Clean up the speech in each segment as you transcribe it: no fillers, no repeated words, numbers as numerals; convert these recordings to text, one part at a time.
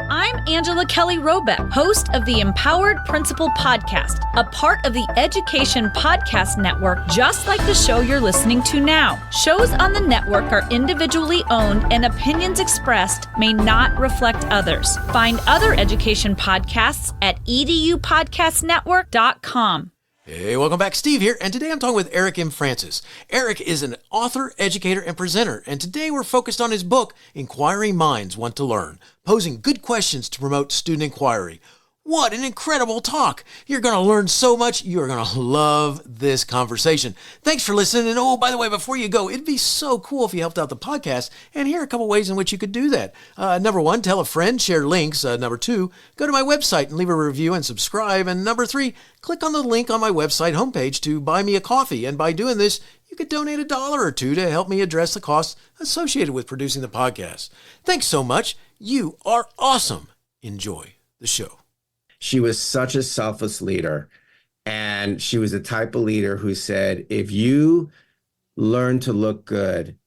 I'm Angela Kelly Robeck, host of the Empowered Principal Podcast, a part of the Education Podcast Network, just like the show you're listening to now. Shows on the network are individually owned and opinions expressed may not reflect others. Find other education podcasts at edupodcastnetwork.com. Hey, welcome back. Steve here, and today I'm talking with Erik M. Erik is an author, educator, and presenter, and today we're focused on his book, Inquiring Minds Want to Learn, posing good questions to promote student inquiry. What an incredible talk. You're going to learn so much. You're going to love this conversation. Thanks for listening. And oh, by the way, before you go, it'd be so cool if you helped out the podcast. And here are a couple ways in which you could do that. Number one, tell a friend, share links. Number two, go to my website and leave a review and subscribe. And number three, click on the link on my website homepage to buy me a coffee. And by doing this, you could donate $1 or $2 to help me address the costs associated with producing the podcast. Thanks so much. You are awesome. Enjoy the show. She was such a selfless leader, and she was the type of leader who said, if you learn to look good,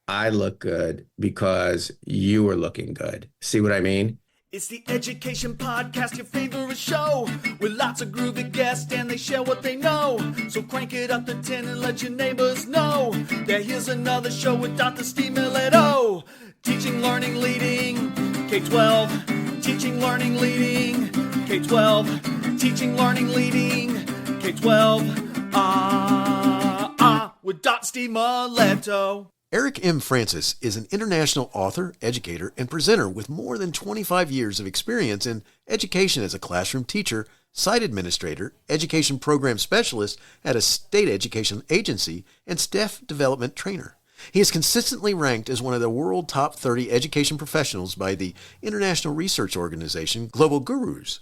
I look good because you are looking good. See what I mean? It's the Education Podcast, your favorite show, with lots of groovy guests and they share what they know. So crank it up to 10 and let your neighbors know that here's another show with Dr. Steve Milletto. Teaching, learning, leading, K-12. Teaching, learning, leading, K-12. Teaching, learning, leading, K-12. With Dr. Steve Milletto. Erik M. is an international author, educator, and presenter with more than 25 years of experience in education as a classroom teacher, site administrator, education program specialist at a state education agency, and staff development trainer. He is consistently ranked as one of the world top 30 education professionals by the international research organization Global Gurus.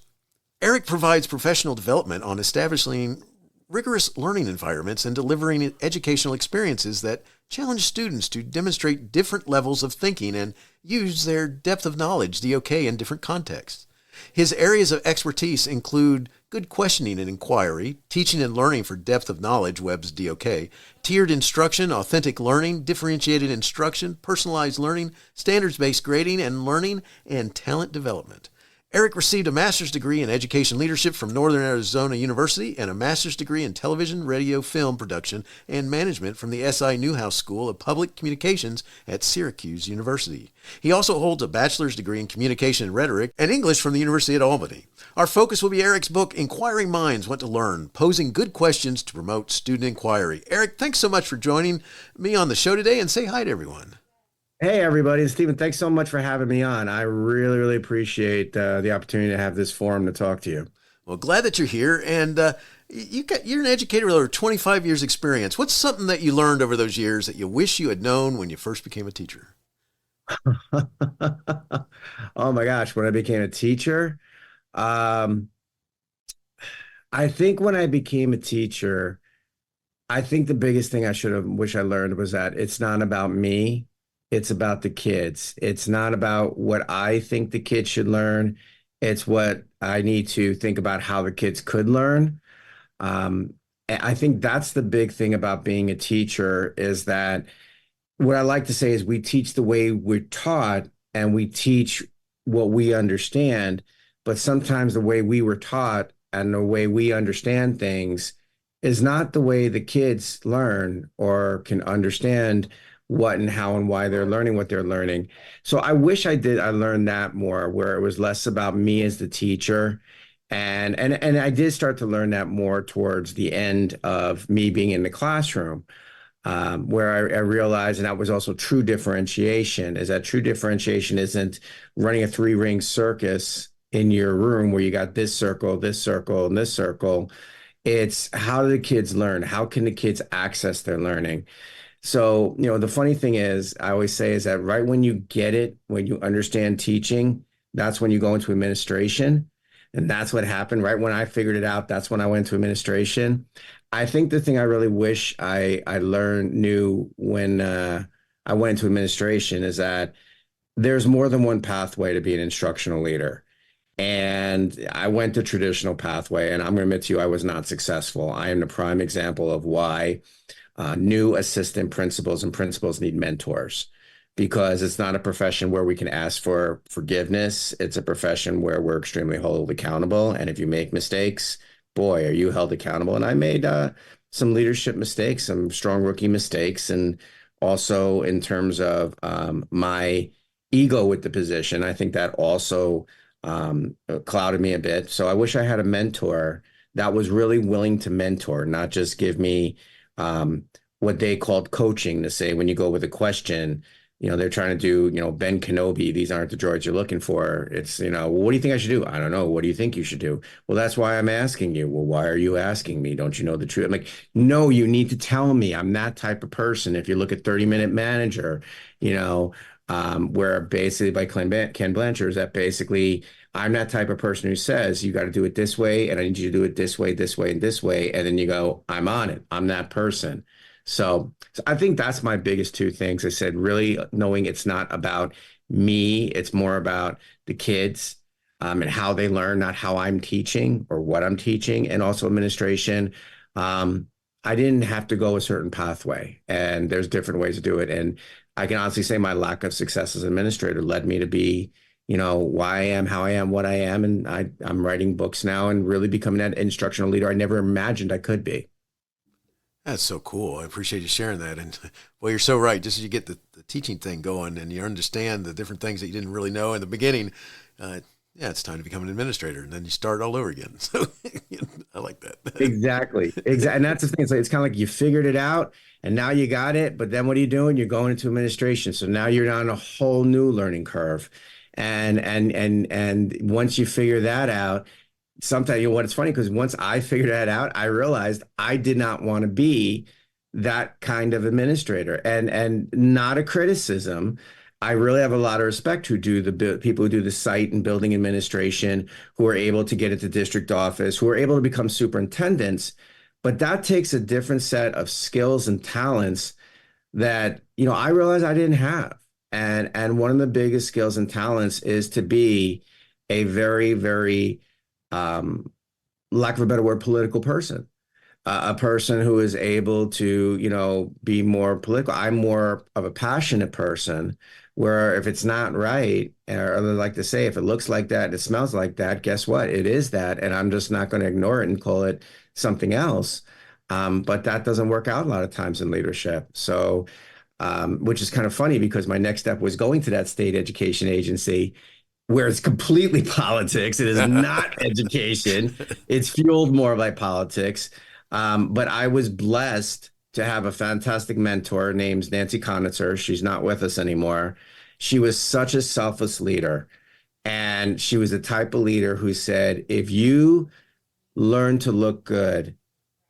Erik provides professional development on establishing rigorous learning environments and delivering educational experiences that challenge students to demonstrate different levels of thinking and use their depth of knowledge, DOK, in different contexts. His areas of expertise include good questioning and inquiry, teaching and learning for depth of knowledge, Webb's DOK, tiered instruction, authentic learning, differentiated instruction, personalized learning, standards-based grading and learning, and talent development. Erik received a master's degree in education leadership from Northern Arizona University and a master's degree in television, radio, film production, and management from the S.I. Newhouse School of Public Communications at Syracuse University. He also holds a bachelor's degree in communication and rhetoric and English from the University at Albany. Our focus will be Erik's book, Inquiring Minds Want to Learn, posing good questions to promote student inquiry. Erik, thanks so much for joining me on the show today, and say hi to everyone. Hey, everybody. Stephen, thanks so much for having me on. I really, really appreciate the opportunity to have this forum to talk to you. Well, glad that you're here. And you're an educator with over 25 years experience. What's something that you learned over those years that you wish you had known when you first became a teacher? Oh my gosh, when I became a teacher, I think when I became a teacher, I think the biggest thing wish I learned was that it's not about me. It's about the kids. It's not about what I think the kids should learn. It's what I need to think about how the kids could learn. I think that's the big thing about being a teacher, is that what I like to say is we teach the way we're taught and we teach what we understand. But sometimes the way we were taught and the way we understand things is not the way the kids learn or can understand what and how and why they're learning what they're learning. So I wish I learned that more, where it was less about me as the teacher. And I did start to learn that more towards the end of me being in the classroom, where I realized, and that was also true differentiation, is that true differentiation isn't running a 3-ring circus in your room where you got this circle, and this circle. It's how do the kids learn? How can the kids access their learning? So, the funny thing is, I always say is that right when you get it, when you understand teaching, that's when you go into administration. And that's what happened. Right when I figured it out, that's when I went to administration. I think the thing I really wish I knew when I went into administration is that there's more than one pathway to be an instructional leader. And I went the traditional pathway, and I'm going to admit to you, I was not successful. I am the prime example of why new assistant principals and principals need mentors. because it's not a profession where we can ask for forgiveness. It's a profession where we're extremely held accountable. And if you make mistakes, boy, are you held accountable. And I made some leadership mistakes, some strong rookie mistakes. And also in terms of my ego with the position, I think that also clouded me a bit. So I wish I had a mentor that was really willing to mentor, not just give me what they called coaching, to say, when you go with a question, they're trying to do, Ben Kenobi, these aren't the droids you're looking for. It's, well, what do you think I should do? I don't know. What do you think you should do? Well, that's why I'm asking you. Well, why are you asking me? Don't you know the truth? I'm like, no, you need to tell me. I'm that type of person. If you look at 30-Minute Manager, where basically by Ken Blanchard, is that basically I'm that type of person who says, you got to do it this way, and I need you to do it this way, this way, and this way. And then you go, I'm on it. I'm that person. So I think that's my biggest two things. I said, really knowing it's not about me, it's more about the kids and how they learn, not how I'm teaching or what I'm teaching. And also administration. I didn't have to go a certain pathway, and there's different ways to do it. And I can honestly say my lack of success as an administrator led me to be, why I am, how I am, what I am. And I'm writing books now and really becoming that instructional leader I never imagined I could be. That's so cool. I appreciate you sharing that. And well, you're so right. Just as you get the teaching thing going and you understand the different things that you didn't really know in the beginning, it's time to become an administrator, and then you start all over again. So I like that. Exactly. And that's the thing. It's kind of like you figured it out and now you got it. But then what are you doing? You're going into administration. So now you're on a whole new learning curve. And once you figure that out, sometimes, it's funny, because once I figured that out, I realized I did not want to be that kind of administrator. And not a criticism. I really have a lot of respect who do people who do the site and building administration, who are able to get into district office, who are able to become superintendents. But that takes a different set of skills and talents that, I realized I didn't have. And one of the biggest skills and talents is to be a very, very, lack of a better word, political person. A person who is able to, be more political. I'm more of a passionate person, where if it's not right, or I like to say, if it looks like that, it smells like that, guess what? It is that. And I'm just not going to ignore it and call it something else. But that doesn't work out a lot of times in leadership. So, which is kind of funny, because my next step was going to that state education agency, where it's completely politics. It is not education. It's fueled more by politics. But I was blessed to have a fantastic mentor named Nancy Conitzer. She's not with us anymore. She was such a selfless leader. And she was the type of leader who said, if you learn to look good,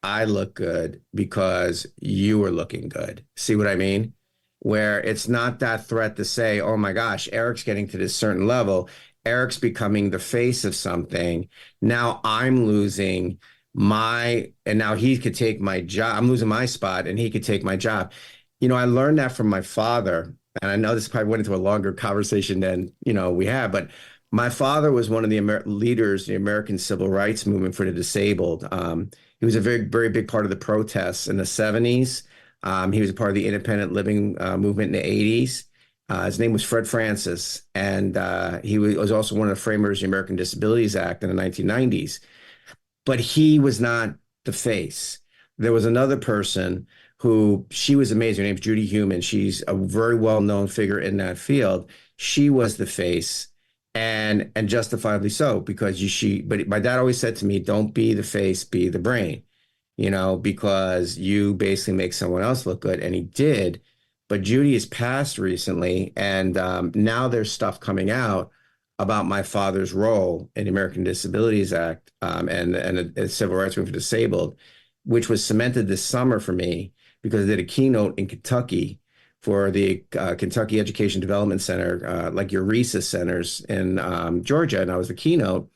I look good because you are looking good. See what I mean? Where it's not that threat to say, oh my gosh, Erik's getting to this certain level. Erik's becoming the face of something. Now I'm losing and now he could take my job. I'm losing my spot and he could take my job. I learned that from my father. And I know this probably went into a longer conversation than, we have, but my father was one of the leaders, the American civil rights movement for the disabled. He was a very, very big part of the protests in the 70s. He was a part of the independent living movement in the 80s. His name was Fred Francis, and he was also one of the framers of the American Disabilities Act in the 1990s. But he was not the face. There was another person who, she was amazing. Her name's Judy Heumann. She's a very well-known figure in that field. She was the face, and justifiably so, because but my dad always said to me, don't be the face, be the brain. Because you basically make someone else look good. And he did. But Judy has passed recently. And now there's stuff coming out about my father's role in the American Disabilities Act and the Civil Rights Movement for Disabled, which was cemented this summer for me, because I did a keynote in Kentucky for the Kentucky Education Development Center, like your RESA centers in Georgia. And I was the keynote.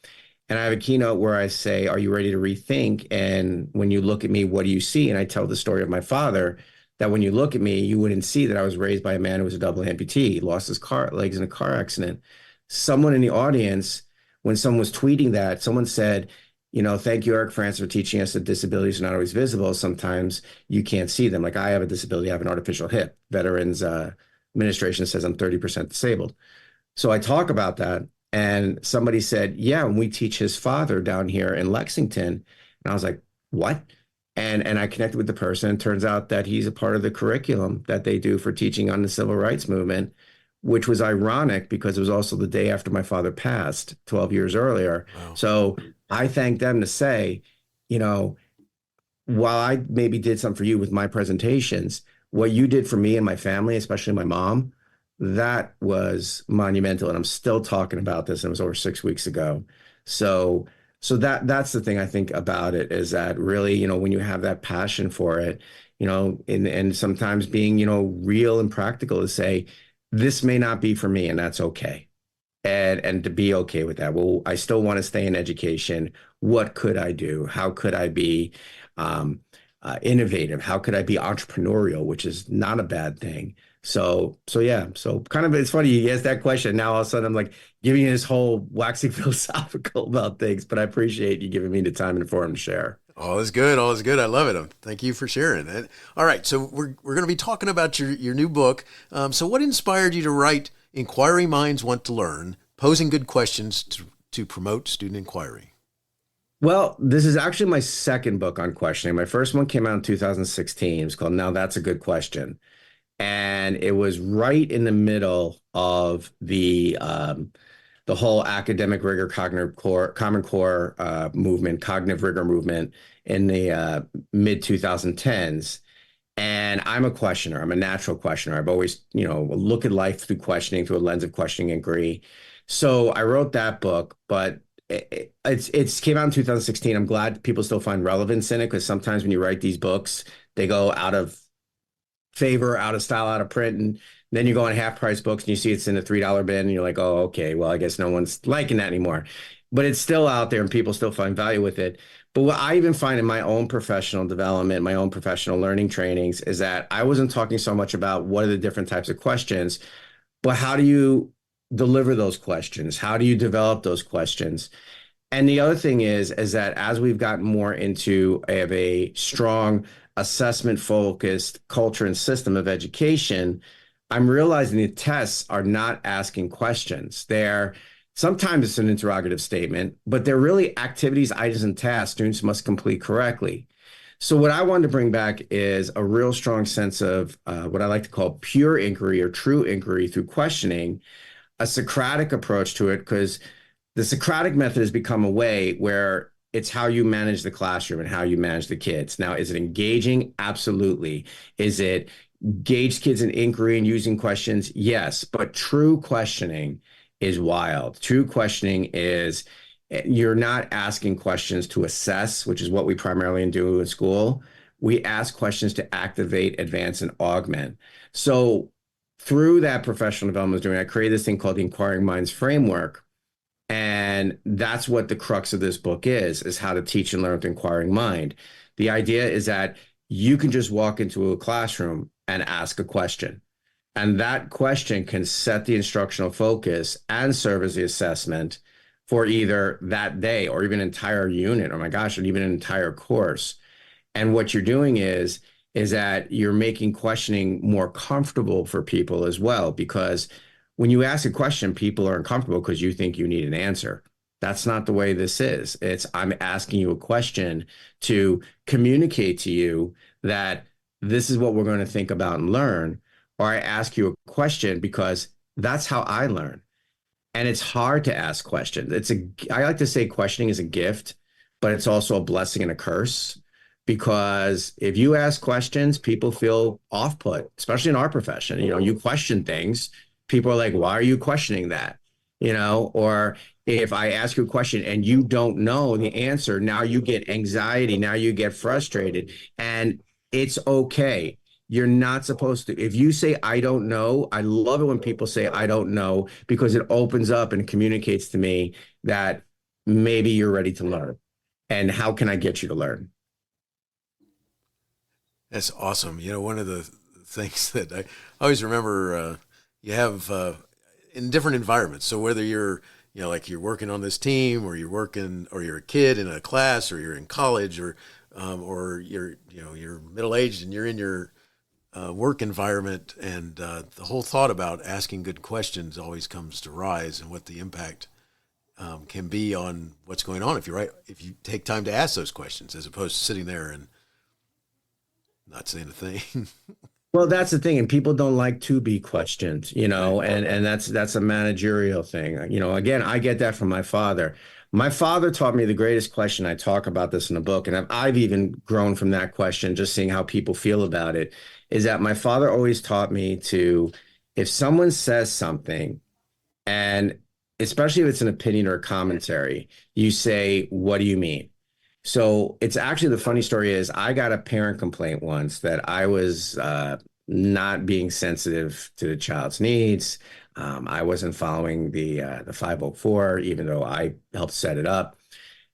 And I have a keynote where I say, are you ready to rethink? And when you look at me, what do you see? And I tell the story of my father, that when you look at me, you wouldn't see that I was raised by a man who was a double amputee. He lost his legs in a car accident. Someone in the audience, when someone was tweeting that, someone said, thank you, Erik Francis, for teaching us that disabilities are not always visible. Sometimes you can't see them. Like, I have a disability, I have an artificial hip. Veterans administration says I'm 30% disabled. So I talk about that, and somebody said, yeah, and we teach his father down here in Lexington. And I was like, what? And I connected with the person. And turns out that he's a part of the curriculum that they do for teaching on the civil rights movement, which was ironic because it was also the day after my father passed 12 years earlier. Wow. So I thank them to say, you know, while I maybe did something for you with my presentations, what you did for me and my family, especially my mom, that was monumental. And I'm still talking about this. And it was over 6 weeks ago. So that's the thing I think about it, is that really, you know, when you have that passion for it, you know, and sometimes being, you know, real and practical to say, this may not be for me, and that's okay. And to be okay with that. Well, I still want to stay in education. What could I do? How could I be innovative? How could I be entrepreneurial, which is not a bad thing? So yeah. So kind of, it's funny you asked that question. Now all of a sudden I'm like giving you this whole waxing philosophical about things, but I appreciate you giving me the time and forum to share. All is good. All is good. I love it. Thank you for sharing it. All right. So we're going to be talking about your new book. So what inspired you to write Inquiring Minds Want to Learn, Posing Good Questions to Promote Student Inquiry? Well, this is actually my second book on questioning. My first one came out in 2016. It was called Now That's a Good Question. And it was right in the middle of the whole academic rigor, Common Core movement, cognitive rigor movement in the mid 2010s. And I'm a questioner. I'm a natural questioner. I've always, you know, look at life through questioning, through a lens of questioning inquiry. So I wrote that book, but it's came out in 2016. I'm glad people still find relevance in it, because sometimes when you write these books, they go out of favor, out of style, out of print, and then you go on half price books and you see it's in the $3 bin and you're like, oh, okay, well, I guess no one's liking that anymore. But it's still out there and people still find value with it. But what I even find in my own professional development, my own professional learning trainings, is that I wasn't talking so much about what are the different types of questions, but how do you deliver those questions? How do you develop those questions? And the other thing is that as we've gotten more into a strong assessment focused culture and system of education, I'm realizing the tests are not asking questions. Sometimes it's an interrogative statement, but they're really activities, items, and tasks students must complete correctly. So what I wanted to bring back is a real strong sense of what I like to call pure inquiry or true inquiry through questioning, a Socratic approach to it, because the Socratic method has become a way where it's how you manage the classroom and how you manage the kids. Now, is it engaging? Absolutely. Is it engage kids in inquiry and using questions? Yes. But true questioning is wild. True questioning is you're not asking questions to assess, which is what we primarily do in school. We ask questions to activate, advance, and augment. So through that professional development I was doing, I created this thing called the Inquiring Minds Framework. And that's what the crux of this book is how to teach and learn with inquiring mind. The idea is that you can just walk into a classroom and ask a question. And that question can set the instructional focus and serve as the assessment for either that day or even an entire unit, oh my gosh, or even an entire course. And what you're doing is that you're making questioning more comfortable for people as well, because when you ask a question, people are uncomfortable because you think you need an answer. That's not the way this is. I'm asking you a question to communicate to you that this is what we're going to think about and learn. Or I ask you a question because that's how I learn. And it's hard to ask questions. I like to say questioning is a gift, but it's also a blessing and a curse. Because if you ask questions, people feel off-put, especially in our profession. You know, you question things. People are like, why are you questioning that? You know, or if I ask you a question and you don't know the answer, now you get anxiety, now you get frustrated, and it's okay. You're not supposed to. If you say, I don't know, I love it when people say, I don't know, because it opens up and communicates to me that maybe you're ready to learn. And how can I get you to learn? That's awesome. You know, one of the things that I always remember, you have in different environments. So whether you're, you know, like you're working on this team, or you're a kid in a class, or you're in college, or you're, you know, you're middle aged and you're in your work environment, and the whole thought about asking good questions always comes to rise, and what the impact can be on what's going on if you take time to ask those questions, as opposed to sitting there and not saying a thing. Well, that's the thing, and people don't like to be questioned, and that's a managerial thing. Again, I get that from my father. My father taught me the greatest question. I talk about this in the book, and I've even grown from that question, just seeing how people feel about it, is that my father always taught me to, if someone says something, and especially if it's an opinion or a commentary, you say, what do you mean? So it's actually, the funny story is, I got a parent complaint once that I was not being sensitive to the child's needs. I wasn't following the 504, even though I helped set it up.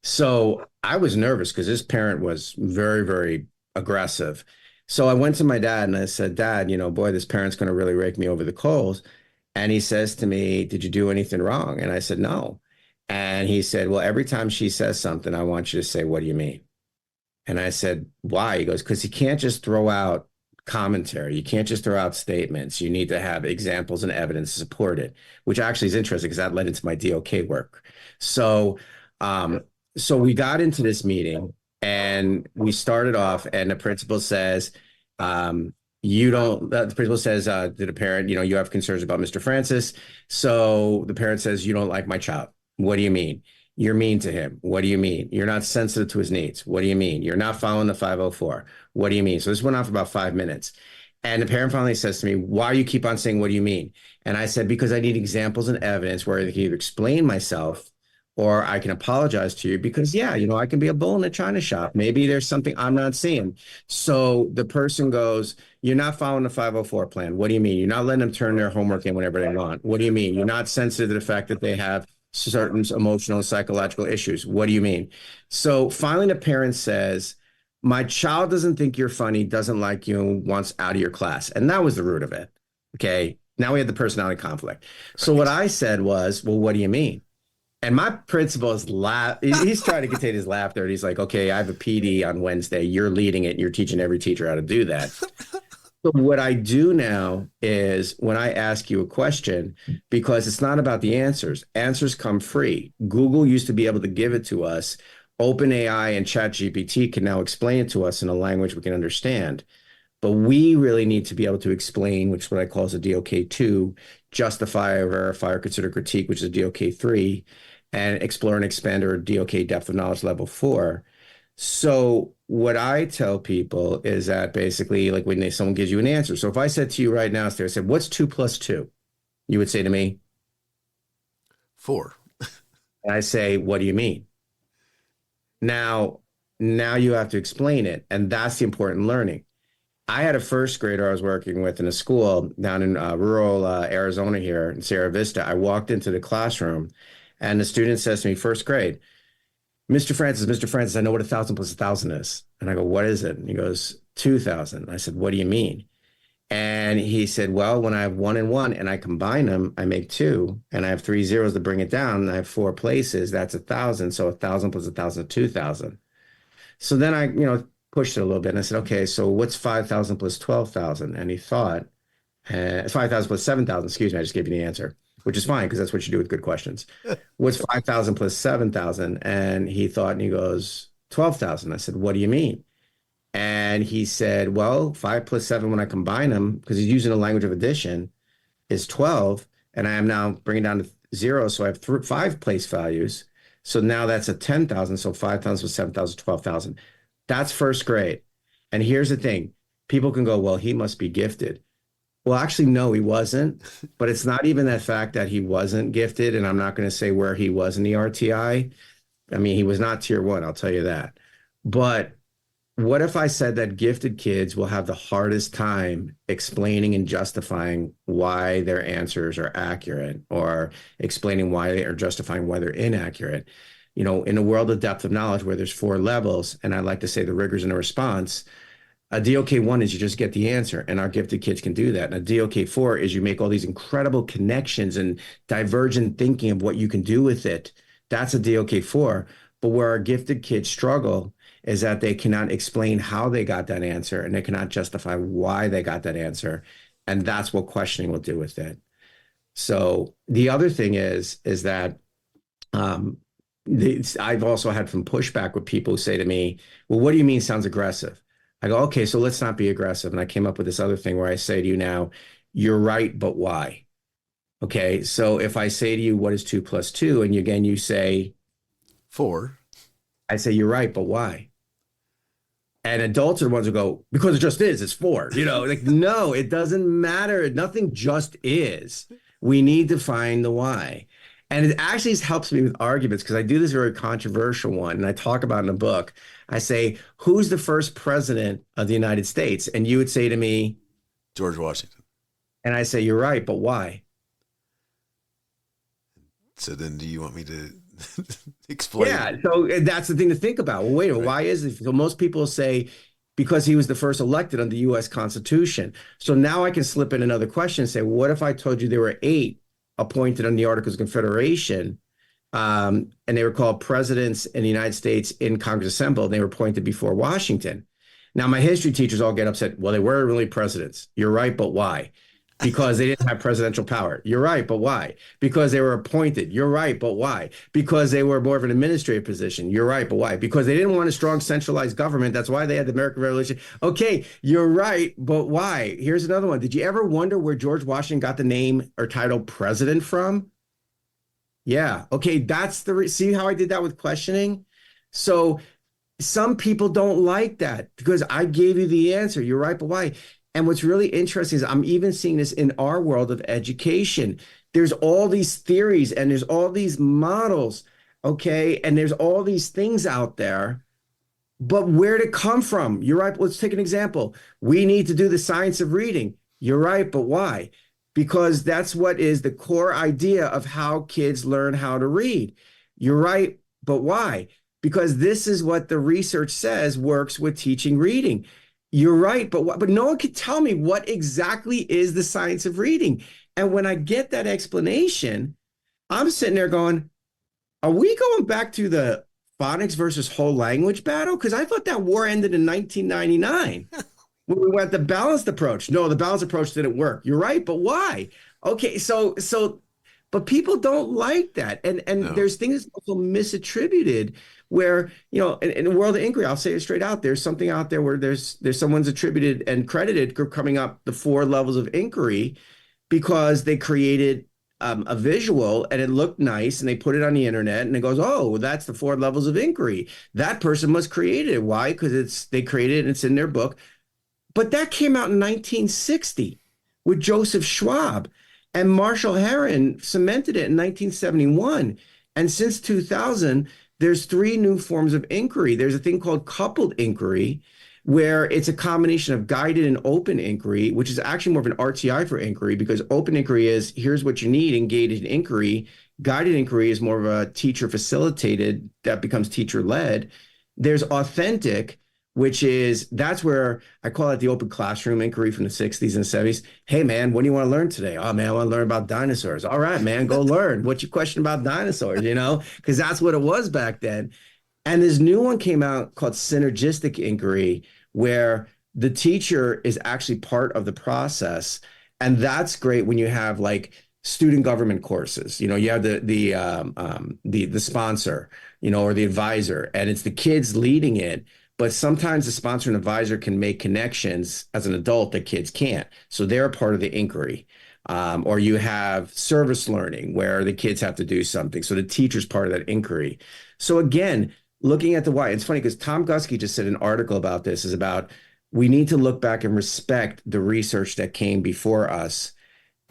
So I was nervous because this parent was very, very aggressive. So I went to my dad and I said, Dad, boy, this parent's going to really rake me over the coals. And he says to me, did you do anything wrong? And I said, no. And he said, well, every time she says something, I want you to say, what do you mean? And I said, why? He goes, because you can't just throw out commentary. You can't just throw out statements. You need to have examples and evidence to support it, which actually is interesting because that led into my DOK work. So, so we got into this meeting and we started off, and the principal says, the principal says to the parent, you have concerns about Mr. Francis. So the parent says, you don't like my child. What do you mean? You're mean to him. What do you mean? You're not sensitive to his needs. What do you mean? You're not following the 504. What do you mean? So this went on for about 5 minutes. And the parent finally says to me, why do you keep on saying, what do you mean? And I said, because I need examples and evidence where I can either explain myself or I can apologize to you, because, I can be a bull in a china shop. Maybe there's something I'm not seeing. So the person goes, you're not following the 504 plan. What do you mean? You're not letting them turn their homework in whenever they want. What do you mean? You're not sensitive to the fact that they have certain emotional and psychological issues. What do you mean? So finally, the parent says, my child doesn't think you're funny, doesn't like you, and wants out of your class. And that was the root of it. Okay. Now we had the personality conflict. So what I said was, well, what do you mean? And my principal is he's trying to contain his laughter. And he's like, okay, I have a PD on Wednesday. You're leading it. And you're teaching every teacher how to do that. So what I do now is, when I ask you a question, because it's not about the answers. Answers come free. Google used to be able to give it to us. OpenAI and ChatGPT can now explain it to us in a language we can understand. But we really need to be able to explain, which is what I call as a DOK2, justify or verify or consider critique, which is a DOK3, and explore and expand, or DOK depth of knowledge level 4. So what I tell people is that basically, like when someone gives you an answer. So if I said to you right now, I said, what's 2 plus 2? You would say to me, 4. And I say, what do you mean? Now you have to explain it. And that's the important learning. I had a first grader I was working with in a school down in rural Arizona here in Sierra Vista. I walked into the classroom and the student says to me, first grade, Mr. Francis, I know what 1,000 plus 1,000 is. And I go, what is it? And he goes, 2,000. I said, what do you mean? And he said, well, when I have 1 and 1 and I combine them, I make 2, and I have 3 zeros to bring it down, and I have 4 places, that's 1,000. So 1,000 plus 1,000, 2,000. So then I, pushed it a little bit and I said, okay, so what's 5,000 plus 12,000? And he thought, 5,000 plus 7,000, excuse me, I just gave you the answer, which is fine because that's what you do with good questions. What's 5,000 plus 7,000? And he thought, and he goes, 12,000. I said, what do you mean? And he said, well, 5 plus 7, when I combine them, because he's using a language of addition, is 12. And I am now bringing down to 0. So I have 5 place values. So now that's a 10,000. So 5,000 plus 7,000, 12,000. That's first grade. And here's the thing. People can go, well, he must be gifted. Well, actually, no, he wasn't. But it's not even that fact that he wasn't gifted. And I'm not going to say where he was in the RTI. I mean, he was not tier 1, I'll tell you that. But what if I said that gifted kids will have the hardest time explaining and justifying why their answers are accurate, or explaining why they are justifying why they're inaccurate? In a world of depth of knowledge where there's 4 levels, and I like to say the rigors in a response, a DOK1 is you just get the answer, and our gifted kids can do that. And a DOK4 is you make all these incredible connections and divergent thinking of what you can do with it. That's a DOK4. But where our gifted kids struggle is that they cannot explain how they got that answer, and they cannot justify why they got that answer. And that's what questioning will do with it. So the other thing is that I've also had some pushback with people who say to me, well, what do you mean sounds aggressive? I go, okay, so let's not be aggressive. And I came up with this other thing where I say to you now, you're right, but why? Okay, so if I say to you, what is 2 + 2? And again, you say 4. I say, you're right, but why? And adults are the ones who go, because it just is, it's 4. Like, no, it doesn't matter. Nothing just is. We need to find the why. And it actually helps me with arguments, because I do this very controversial one, and I talk about it in a book. I say, who's the first president of the United States? And you would say to me, George Washington. And I say, you're right, but why? So then do you want me to explain? Yeah, so that's the thing to think about. Well, wait, why is it? So most people say, because he was the first elected under the U.S. Constitution. So now I can slip in another question and say, well, what if I told you there were 8 appointed on the Articles of Confederation, and they were called presidents in the United States in Congress assembled, and they were appointed before Washington? Now, my history teachers all get upset. Well, they weren't really presidents. You're right, but why? Because they didn't have presidential power. You're right, but why? Because they were appointed. You're right, but why? Because they were more of an administrative position. You're right, but why? Because they didn't want a strong centralized government. That's why they had the American Revolution. Okay, you're right, but why? Here's another one. Did you ever wonder where George Washington got the name or title president from? Yeah, okay, that's see how I did that with questioning? So some people don't like that because I gave you the answer. You're right, but why? And what's really interesting is I'm even seeing this in our world of education. There's all these theories and there's all these models, okay? And there's all these things out there, but where'd it come from? You're right. Let's take an example. We need to do the science of reading. You're right, but why? Because that's what is the core idea of how kids learn how to read. You're right, but why? Because this is what the research says works with teaching reading. You're right, but no one could tell me what exactly is the science of reading. And when I get that explanation, I'm sitting there going, are we going back to the phonics versus whole language battle? Because I thought that war ended in 1999 when we went the balanced approach. No, the balanced approach didn't work. You're right, but why? Okay, but people don't like that. And no. There's things also misattributed where, in the world of inquiry, I'll say it straight out, there's something out there where there's someone's attributed and credited coming up the 4 levels of inquiry because they created a visual and it looked nice and they put it on the internet and it goes, oh, that's the 4 levels of inquiry. That person must create it. Why? Because they created it and it's in their book. But that came out in 1960 with Joseph Schwab, and Marshall Heron cemented it in 1971. And since 2000, there's 3 new forms of inquiry. There's a thing called coupled inquiry, where it's a combination of guided and open inquiry, which is actually more of an RTI for inquiry, because open inquiry is, here's what you need, engaged inquiry. Guided inquiry is more of a teacher facilitated that becomes teacher led. There's authentic, which is, that's where I call it the open classroom inquiry from the 60s and 70s. Hey, man, what do you want to learn today? Oh, man, I want to learn about dinosaurs. All right, man, go learn. What's your question about dinosaurs, Because that's what it was back then. And this new one came out called synergistic inquiry, where the teacher is actually part of the process. And that's great when you have like student government courses. You have the sponsor, or the advisor, and it's the kids leading it. But sometimes the sponsor and advisor can make connections as an adult that kids can't. So they're a part of the inquiry. Or you have service learning where the kids have to do something. So the teacher's part of that inquiry. So again, looking at the why, it's funny because Tom Gusky just said an article about this, is about we need to look back and respect the research that came before us.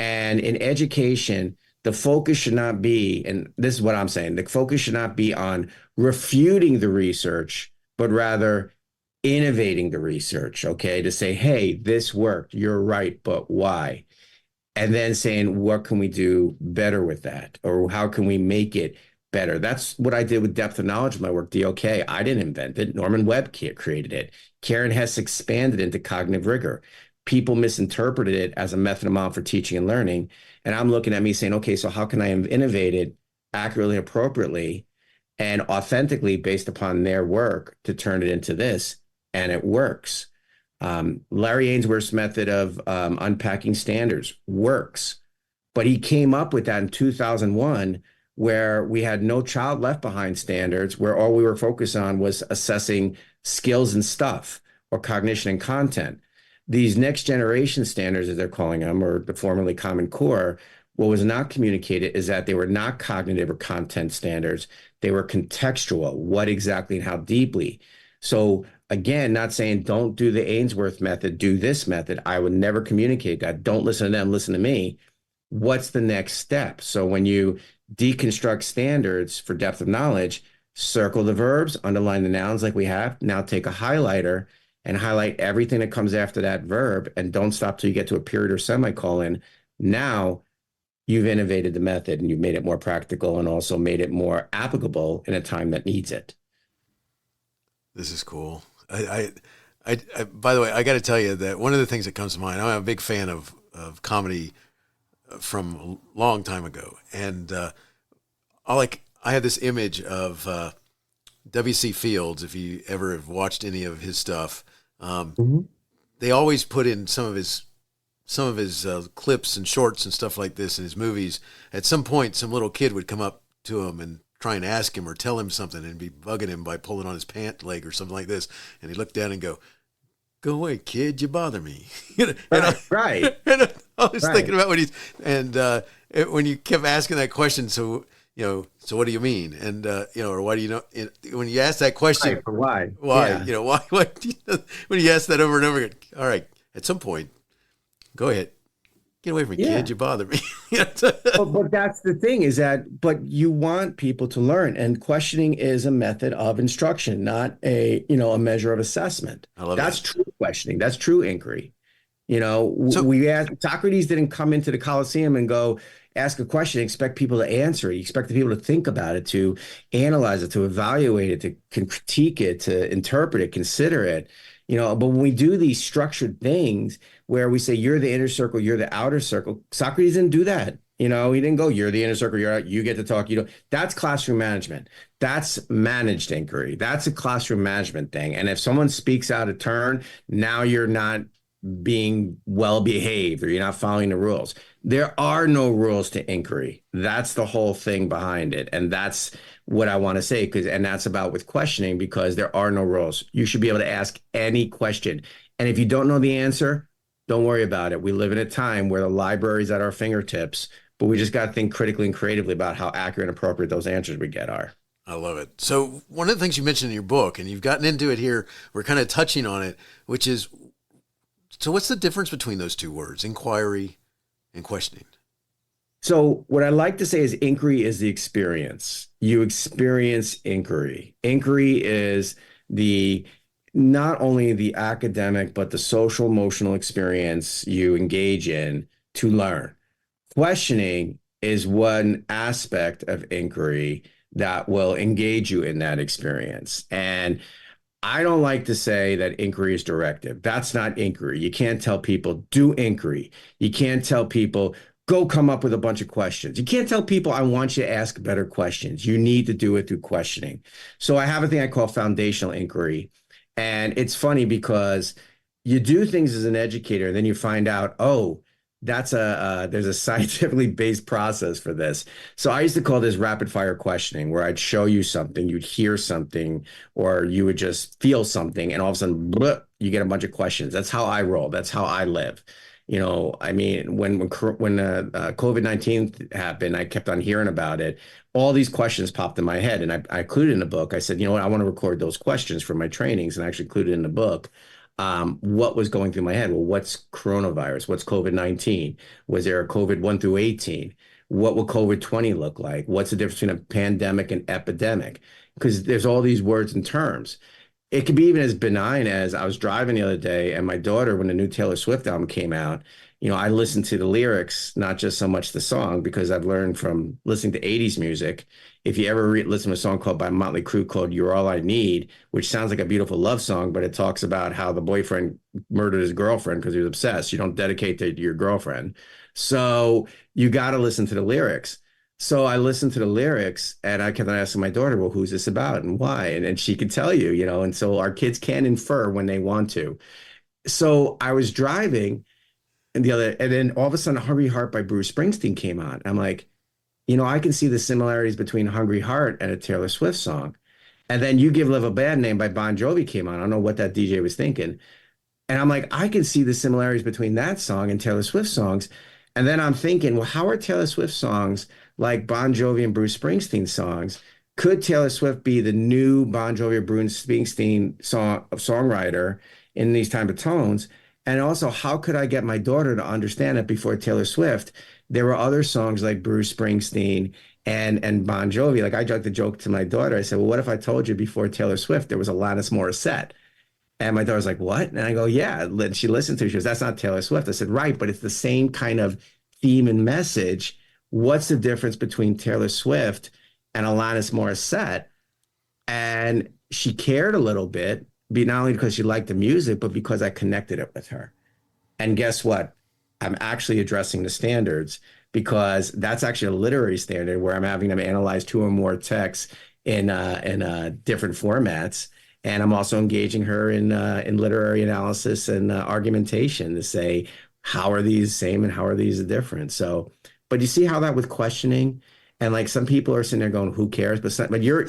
And in education, the focus should not be, and this is what I'm saying, the focus should not be on refuting the research, but rather innovating the research, okay? To say, hey, this worked, you're right, but why? And then saying, what can we do better with that? Or how can we make it better? That's what I did with depth of knowledge in my work, DOK. I didn't invent it. Norman Webb created it. Karen Hess expanded into cognitive rigor. People misinterpreted it as a method and model for teaching and learning. And I'm looking at me saying, okay, so how can I innovate it accurately and appropriately? and authentically based upon their work to turn it into this, and it works. Larry Ainsworth's method of unpacking standards works, but he came up with that in 2001, where we had no child left behind standards, where all we were focused on was assessing skills and stuff or cognition and content. These next generation standards, as they're calling them, or the formerly Common Core, what was not communicated is that they were not cognitive or content standards. They were contextual, what exactly and how deeply. So again, not saying don't do the Ainsworth method, do this method. I would never communicate that. Don't listen to them, listen to me. What's the next step? So when you deconstruct standards for depth of knowledge, circle the verbs, underline the nouns like we have. Now take a highlighter and highlight everything that comes after that verb, and don't stop till you get to a period or semicolon. Now you've innovated the method and you've made it more practical and also made it more applicable in a time that needs it. This is cool. I by the way, I got to tell you that one of the things that comes to mind, I'm a big fan of comedy from a long time ago. And I have this image of W.C. Fields, if you ever have watched any of his stuff. They always put in some of his clips and shorts and stuff like this in his movies. At some point, some little kid would come up to him and try and ask him or tell him something and be bugging him by pulling on his pant leg or something like this. And he'd look down and go away, kid, you bother me. Right. And I was thinking about when you kept asking that question, so what do you mean? And, or why do you know, when you ask that question, right, for why, yeah. Why, when you ask that over and over again, all right, at some point, go ahead, get away from me, kid, you bother me. But that's the thing is that, but you want people to learn, and questioning is a method of instruction, not a measure of assessment. I love that's that. True questioning. That's true inquiry. We asked, Socrates didn't come into the Colosseum and go ask a question, expect people to answer it. You expect the people to think about it, to analyze it, to evaluate it, to critique it, to interpret it, consider it. But when we do these structured things where we say, you're the inner circle, you're the outer circle, Socrates didn't do that. He didn't go, you're the inner circle, you're out, you get to talk. That's classroom management. That's managed inquiry. That's a classroom management thing. And if someone speaks out of turn, now you're not being well behaved or you're not following the rules. There are no rules to inquiry. That's the whole thing behind it. And that's what I want to say, and that's about with questioning, because there are no rules. You should be able to ask any question. And if you don't know the answer, don't worry about it. We live in a time where the library's at our fingertips, but we just got to think critically and creatively about how accurate and appropriate those answers we get are. I love it. So one of the things you mentioned in your book, and you've gotten into it here, we're kind of touching on it, which is, so what's the difference between those two words, inquiry and questioning? So what I like to say is inquiry is the experience. You experience inquiry. Inquiry is not only the academic, but the social emotional experience you engage in to learn. Questioning is one aspect of inquiry that will engage you in that experience. And I don't like to say that inquiry is directive. That's not inquiry. You can't tell people, do inquiry. You can't tell people, go come up with a bunch of questions. You can't tell people, I want you to ask better questions. You need to do it through questioning. So I have a thing I call foundational inquiry. And it's funny because you do things as an educator, and then you find out, oh, there's a scientifically based process for this. So I used to call this rapid fire questioning, where I'd show you something, you'd hear something, or you would just feel something, and all of a sudden, you get a bunch of questions. That's how I roll. That's how I live. I mean, when COVID-19 happened, I kept on hearing about it. All these questions popped in my head, and I included in the book. I said, I want to record those questions for my trainings, and I actually included in the book. What was going through my head? Well, what's coronavirus? What's COVID-19? Was there a COVID 1 through 18? What will COVID 20 look like? What's the difference between a pandemic and epidemic? Because there's all these words and terms. It could be even as benign as I was driving the other day, and my daughter, when the new Taylor Swift album came out, I listened to the lyrics, not just so much the song, because I've learned from listening to 80s music. If you ever listen to a song by Motley Crue called You're All I Need, which sounds like a beautiful love song, but it talks about how the boyfriend murdered his girlfriend because he was obsessed. You don't dedicate to your girlfriend. So you got to listen to the lyrics. So I listened to the lyrics and I kept on asking my daughter, well, who's this about and why? And she could tell you, and so our kids can infer when they want to. So I was driving and then all of a sudden Hungry Heart by Bruce Springsteen came on. I'm like, I can see the similarities between Hungry Heart and a Taylor Swift song. And then You Give Love a Bad Name by Bon Jovi came on. I don't know what that DJ was thinking. And I'm like, I can see the similarities between that song and Taylor Swift songs. And then I'm thinking, well, how are Taylor Swift songs like Bon Jovi and Bruce Springsteen songs? Could Taylor Swift be the new Bon Jovi or Bruce Springsteen songwriter in these type of tones? And also, how could I get my daughter to understand that before Taylor Swift, there were other songs like Bruce Springsteen and Bon Jovi? Like I joked the joke to my daughter. I said, well, what if I told you before Taylor Swift, there was Alanis Morissette? And my daughter's like, what? And I go, yeah. And she listened to it. She goes, that's not Taylor Swift. I said, right, but it's the same kind of theme and message. What's the difference between Taylor Swift and Alanis Morissette? And she cared a little bit, not only because she liked the music, but because I connected it with her. And guess what? I'm actually addressing the standards because that's actually a literary standard where I'm having them analyze 2 or more texts in different formats. And I'm also engaging her in literary analysis and argumentation to say, how are these the same and how are these different? So, but you see how that with questioning, and like some people are sitting there going, who cares? But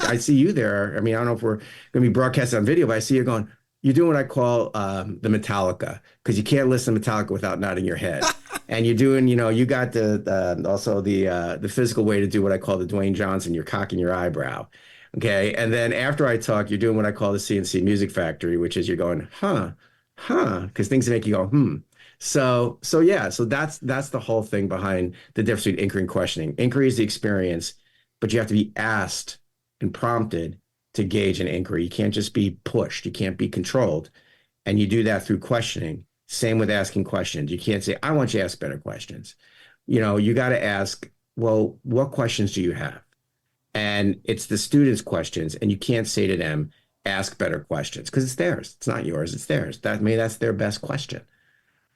I see you there. I mean, I don't know if we're going to be broadcasted on video, but I see you going, you're doing what I call the Metallica, because you can't listen to Metallica without nodding your head. And you're doing, you got also the physical way to do what I call the Dwayne Johnson, you're cocking your eyebrow. Okay. And then after I talk, you're doing what I call the CNC Music Factory, which is you're going, because things make you go, So yeah, so that's the whole thing behind the difference between inquiry and questioning. Inquiry is the experience, but you have to be asked and prompted to gauge an inquiry. You can't just be pushed. You can't be controlled. And you do that through questioning. Same with asking questions. You can't say, I want you to ask better questions. You got to ask, well, what questions do you have? And it's the students' questions, and you can't say to them, ask better questions, because it's theirs. It's not yours. It's theirs. That's their best question.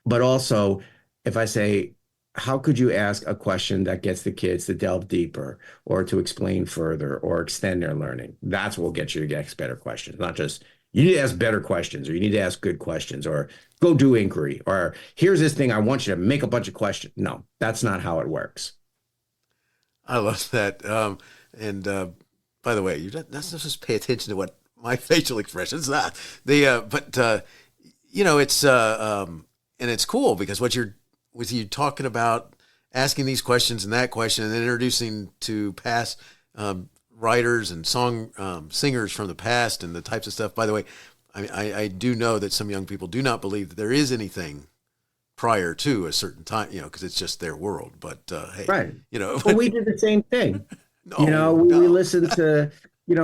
But also, if I say, how could you ask a question that gets the kids to delve deeper or to explain further or extend their learning? That's what will get you to ask better questions, not just you need to ask better questions or you need to ask good questions or go do inquiry or here's this thing, I want you to make a bunch of questions. No, that's not how it works. I love that. And by the way, you're not supposed to pay attention to what my facial expressions are. It's and it's cool because with you talking about asking these questions and that question and then introducing to past writers and singers from the past and the types of stuff. By the way, I do know that some young people do not believe that there is anything prior to a certain time, because it's just their world. But hey, right. Well, we did the same thing. We listened to, Bon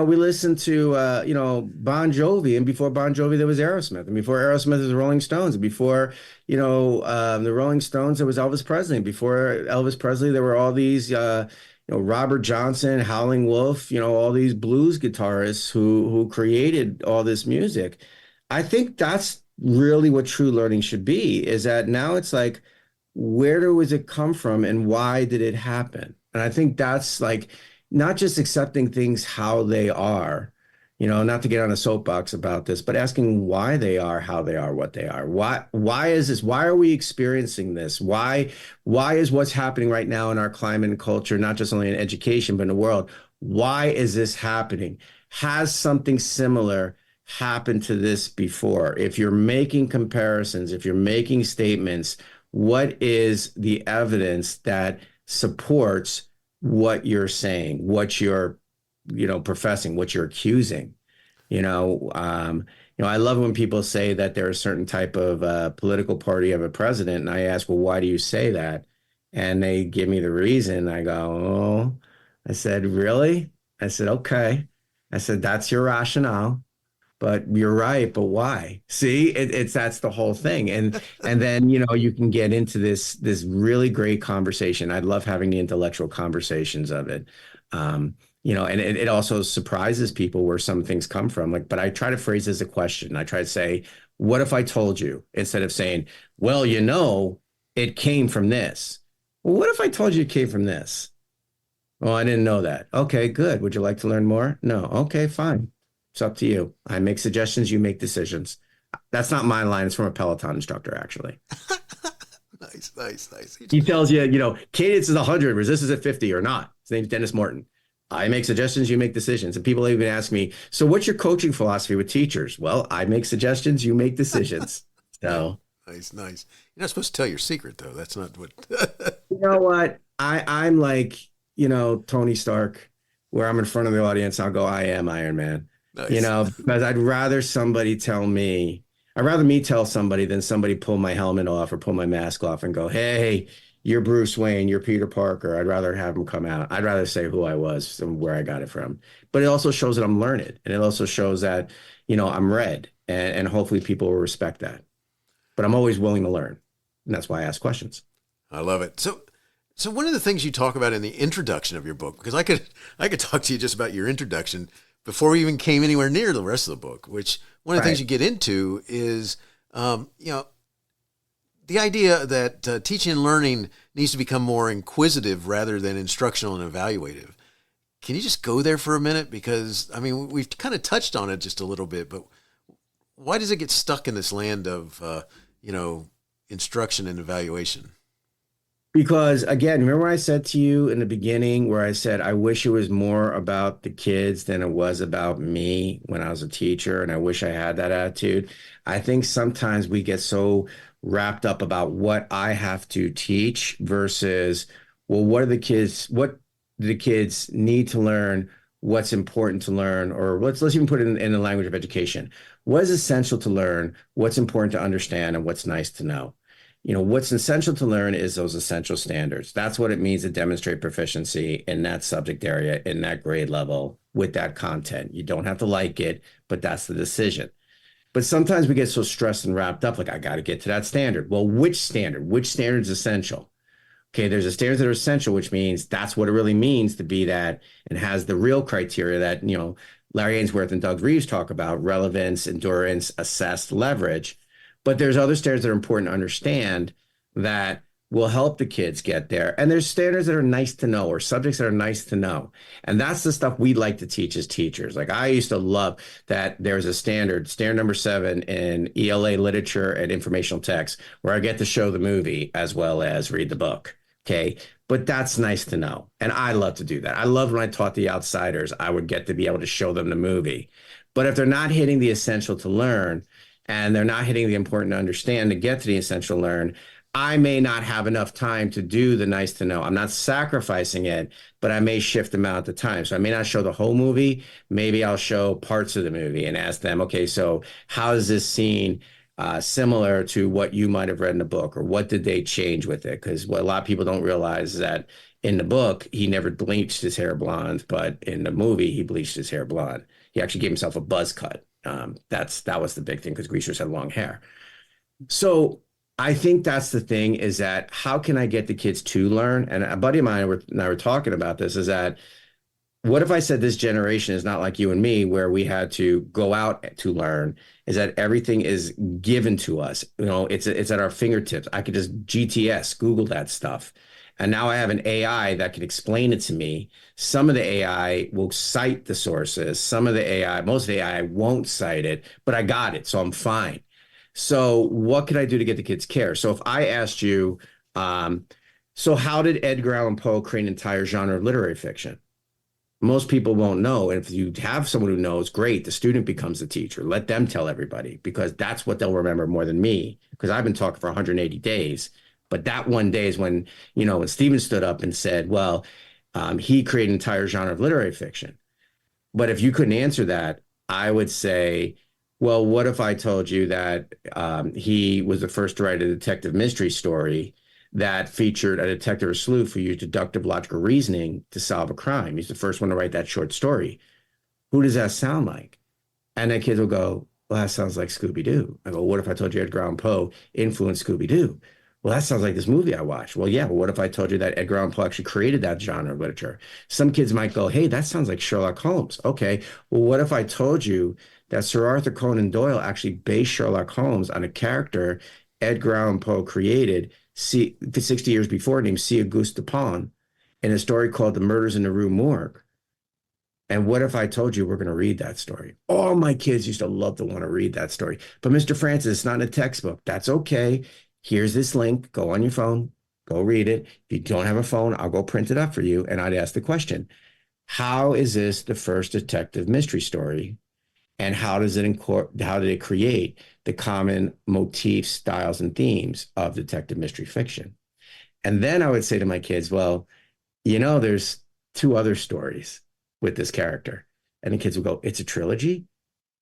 Jovi, and before Bon Jovi, there was Aerosmith, and before Aerosmith, there was the Rolling Stones, and before, the Rolling Stones, there was Elvis Presley, and before Elvis Presley, there were all these, Robert Johnson, Howlin' Wolf, all these blues guitarists who created all this music. I think that's really what true learning should be, is that now it's like, where does it come from and why did it happen? And I think that's like not just accepting things how they are, not to get on a soapbox about this, but asking why they are, how they are, what they are. Why is this? Why are we experiencing this? Why is what's happening right now in our climate and culture, not just only in education, but in the world? Why is this happening? Has something similar happened to this before? If you're making comparisons, if you're making statements, what is the evidence that supports what you're saying, what you're, professing, what you're accusing? I love when people say that they're a certain type of political party of a president, and I ask, well, why do you say that? And they give me the reason. I go, oh, I said, really? I said, okay. I said, that's your rationale. But you're right. But why? See, that's the whole thing. And then, you can get into this really great conversation. I love having the intellectual conversations of it. And it also surprises people where some things come from. But I try to phrase it as a question. I try to say, what if I told you, instead of saying, well, it came from this. Well, what if I told you it came from this? Oh, I didn't know that. Okay, good. Would you like to learn more? No. Okay, fine. It's up to you. I make suggestions, you make decisions. That's not my line. It's from a Peloton instructor, actually. Nice, nice, nice. He tells you, cadence is 100, resistance at 50 or not. His name's Dennis Morton. I make suggestions, you make decisions. And people even ask me, so what's your coaching philosophy with teachers? Well, I make suggestions, you make decisions. So Nice, nice. You're not supposed to tell your secret though. That's not what. you know what? I'm like, Tony Stark, where I'm in front of the audience, I'll go, I am Iron Man. Nice. Because I'd rather me tell somebody than somebody pull my helmet off or pull my mask off and go, hey, you're Bruce Wayne, you're Peter Parker. I'd rather have them come out. I'd rather say who I was and where I got it from. But it also shows that I'm learned. And it also shows that, I'm read. And hopefully people will respect that. But I'm always willing to learn. And that's why I ask questions. I love it. So one of the things you talk about in the introduction of your book, because I could talk to you just about your introduction before we even came anywhere near the rest of the book, which one of the things you get into is, the idea that teaching and learning needs to become more inquisitive rather than instructional and evaluative. Can you just go there for a minute? Because, I mean, we've kind of touched on it just a little bit, but why does it get stuck in this land of, instruction and evaluation? Because again, remember I said to you in the beginning where I said, I wish it was more about the kids than it was about me when I was a teacher. And I wish I had that attitude. I think sometimes we get so wrapped up about what I have to teach versus, well, what do the kids need to learn? What's important to learn? Or let's even put it in the language of education. What is essential to learn? What's important to understand? And what's nice to know? What's essential to learn is those essential standards. That's what it means to demonstrate proficiency in that subject area, in that grade level, with that content. You don't have to like it, but that's the decision. But sometimes we get so stressed and wrapped up, like, I got to get to that standard. Well, which standard? Which standard is essential? Okay, there's a standards that are essential, which means that's what it really means to be that and has the real criteria that, Larry Ainsworth and Doug Reeves talk about: relevance, endurance, assessed, leverage. But there's other standards that are important to understand that will help the kids get there. And there's standards that are nice to know or subjects that are nice to know. And that's the stuff we'd like to teach as teachers. Like I used to love that there's a standard number 7 in ELA literature and informational text, where I get to show the movie as well as read the book. Okay. But that's nice to know. And I love to do that. I love when I taught the outsiders, I would get to be able to show them the movie. But if they're not hitting the essential to learn, and they're not hitting the important to understand to get to the essential learn, I may not have enough time to do the nice to know. I'm not sacrificing it, but I may shift them out at the time. So I may not show the whole movie. Maybe I'll show parts of the movie and ask them, okay, so how is this scene similar to what you might have read in the book, or what did they change with it? Because what a lot of people don't realize is that in the book, he never bleached his hair blonde, but in the movie, he bleached his hair blonde. He actually gave himself a buzz cut. That was the big thing, because greasers had long hair. So I think that's the thing, is that how can I get the kids to learn? And a buddy of mine and I were talking about this, is that what if I said this generation is not like you and me, where we had to go out to learn, is that everything is given to us. It's at our fingertips. I could just GTS, Google that stuff. And now I have an AI that can explain it to me. Some of the AI will cite the sources. Most of the AI won't cite it, but I got it, so I'm fine. So what could I do to get the kids care? So if I asked you, so how did Edgar Allan Poe create an entire genre of literary fiction? Most people won't know. And if you have someone who knows, great, the student becomes the teacher. Let them tell everybody, because that's what they'll remember more than me, because I've been talking for 180 days. But that one day is when, when Stephen stood up and said, well, he created an entire genre of literary fiction. But if you couldn't answer that, I would say, well, what if I told you that he was the first to write a detective mystery story that featured a detective or sleuth who used deductive logical reasoning to solve a crime? He's the first one to write that short story. Who does that sound like? And then kids will go, well, that sounds like Scooby-Doo. I go, what if I told you Edgar Allan Poe influenced Scooby-Doo? Well, that sounds like this movie I watched. Well, yeah, but what if I told you that Edgar Allan Poe actually created that genre of literature? Some kids might go, hey, that sounds like Sherlock Holmes. Okay, well, what if I told you that Sir Arthur Conan Doyle actually based Sherlock Holmes on a character Edgar Allan Poe created 60 years before, named C. Auguste Dupin, in a story called The Murders in the Rue Morgue. And what if I told you we're going to read that story? All my kids used to love to want to read that story. But Mr. Francis, it's not in a textbook. That's okay. Here's this link. Go on your phone. Go read it. If you don't have a phone, I'll go print it up for you. And I'd ask the question, how is this the first detective mystery story? And how did it create the common motifs, styles, and themes of detective mystery fiction? And then I would say to my kids, well, there's 2 other stories with this character. And the kids would go, it's a trilogy?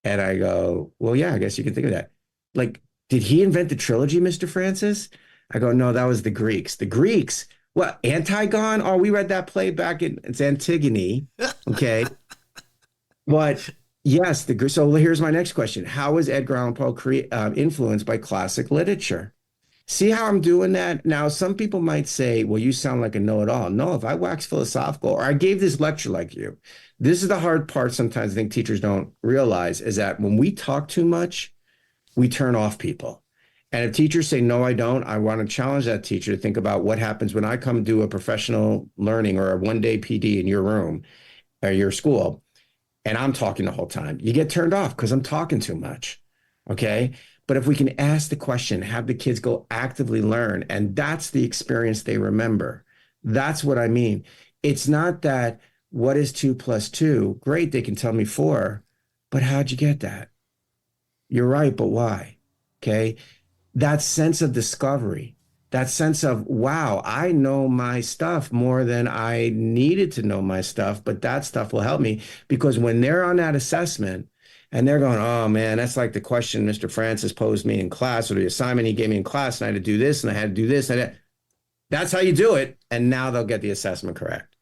And I go, well, yeah, I guess you can think of that. Like, did he invent the trilogy, Mr. Francis? I go, no, that was the Greeks. The Greeks? What, Antigone? Oh, we read that play back it's Antigone. Okay. But yes, so here's my next question. How is Edgar Allan Poe influenced by classic literature? See how I'm doing that? Now, some people might say, well, you sound like a know-it-all. No, if I wax philosophical, or I gave this lecture like you, this is the hard part sometimes I think teachers don't realize, is that when we talk too much, we turn off people. And if teachers say, no, I don't, I want to challenge that teacher to think about what happens when I come do a professional learning or a one-day PD in your room or your school, and I'm talking the whole time. You get turned off because I'm talking too much, okay? But if we can ask the question, have the kids go actively learn, and that's the experience they remember. That's what I mean. It's not that, what is 2 + 2? Great, they can tell me 4, but how'd you get that? You're right, but why? Okay? That sense of discovery, that sense of, wow, I know my stuff more than I needed to know my stuff, but that stuff will help me, because when they're on that assessment and they're going, oh man, that's like the question Mr. Francis posed me in class, or the assignment he gave me in class, and I had to do this and I had to do this. That's how you do it. And now they'll get the assessment correct,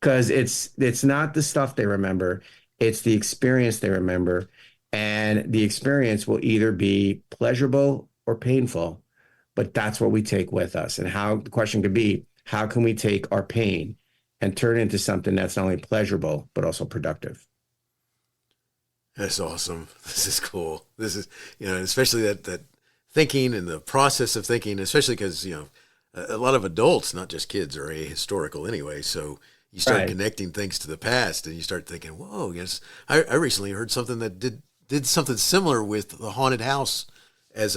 because it's not the stuff they remember, it's the experience they remember. And the experience will either be pleasurable or painful, but that's what we take with us. And how the question could be, how can we take our pain and turn it into something that's not only pleasurable, but also productive? That's awesome. This is cool. This is, especially that thinking and the process of thinking, especially because, a lot of adults, not just kids, are ahistorical anyway. So you start connecting things to the past and you start thinking, whoa, yes. I recently heard something that did something similar with the haunted house as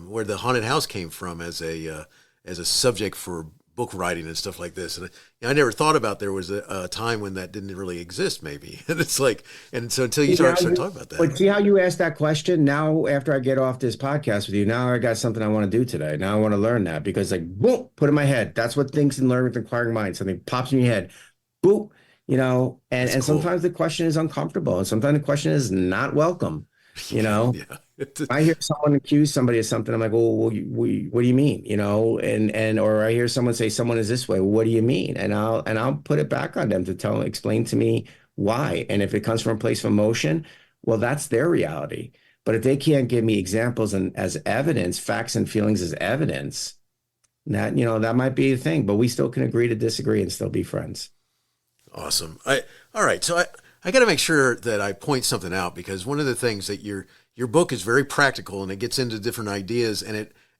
where the haunted house came from as a subject for book writing and stuff like this. And I never thought about there was a time when that didn't really exist, maybe. And it's like, and so until you start talking about that. But see how you asked that question? Now, after I get off this podcast with you, now I got something I want to do today. Now I want to learn that, because boom, put in my head. That's what Thinks and Learn with Inquiring Minds. Something pops in your head. Boop. And cool. Sometimes the question is uncomfortable, and sometimes the question is not welcome. Yeah. I hear someone accuse somebody of something, I'm like, well, what do you mean? Or I hear someone say someone is this way. Well, what do you mean? And I'll put it back on them to explain to me why. And if it comes from a place of emotion, well, that's their reality. But if they can't give me examples and as evidence, facts and feelings as evidence, that might be a thing. But we still can agree to disagree and still be friends. Awesome. All right. So I got to make sure that I point something out, because one of the things that your book is very practical, and it gets into different ideas,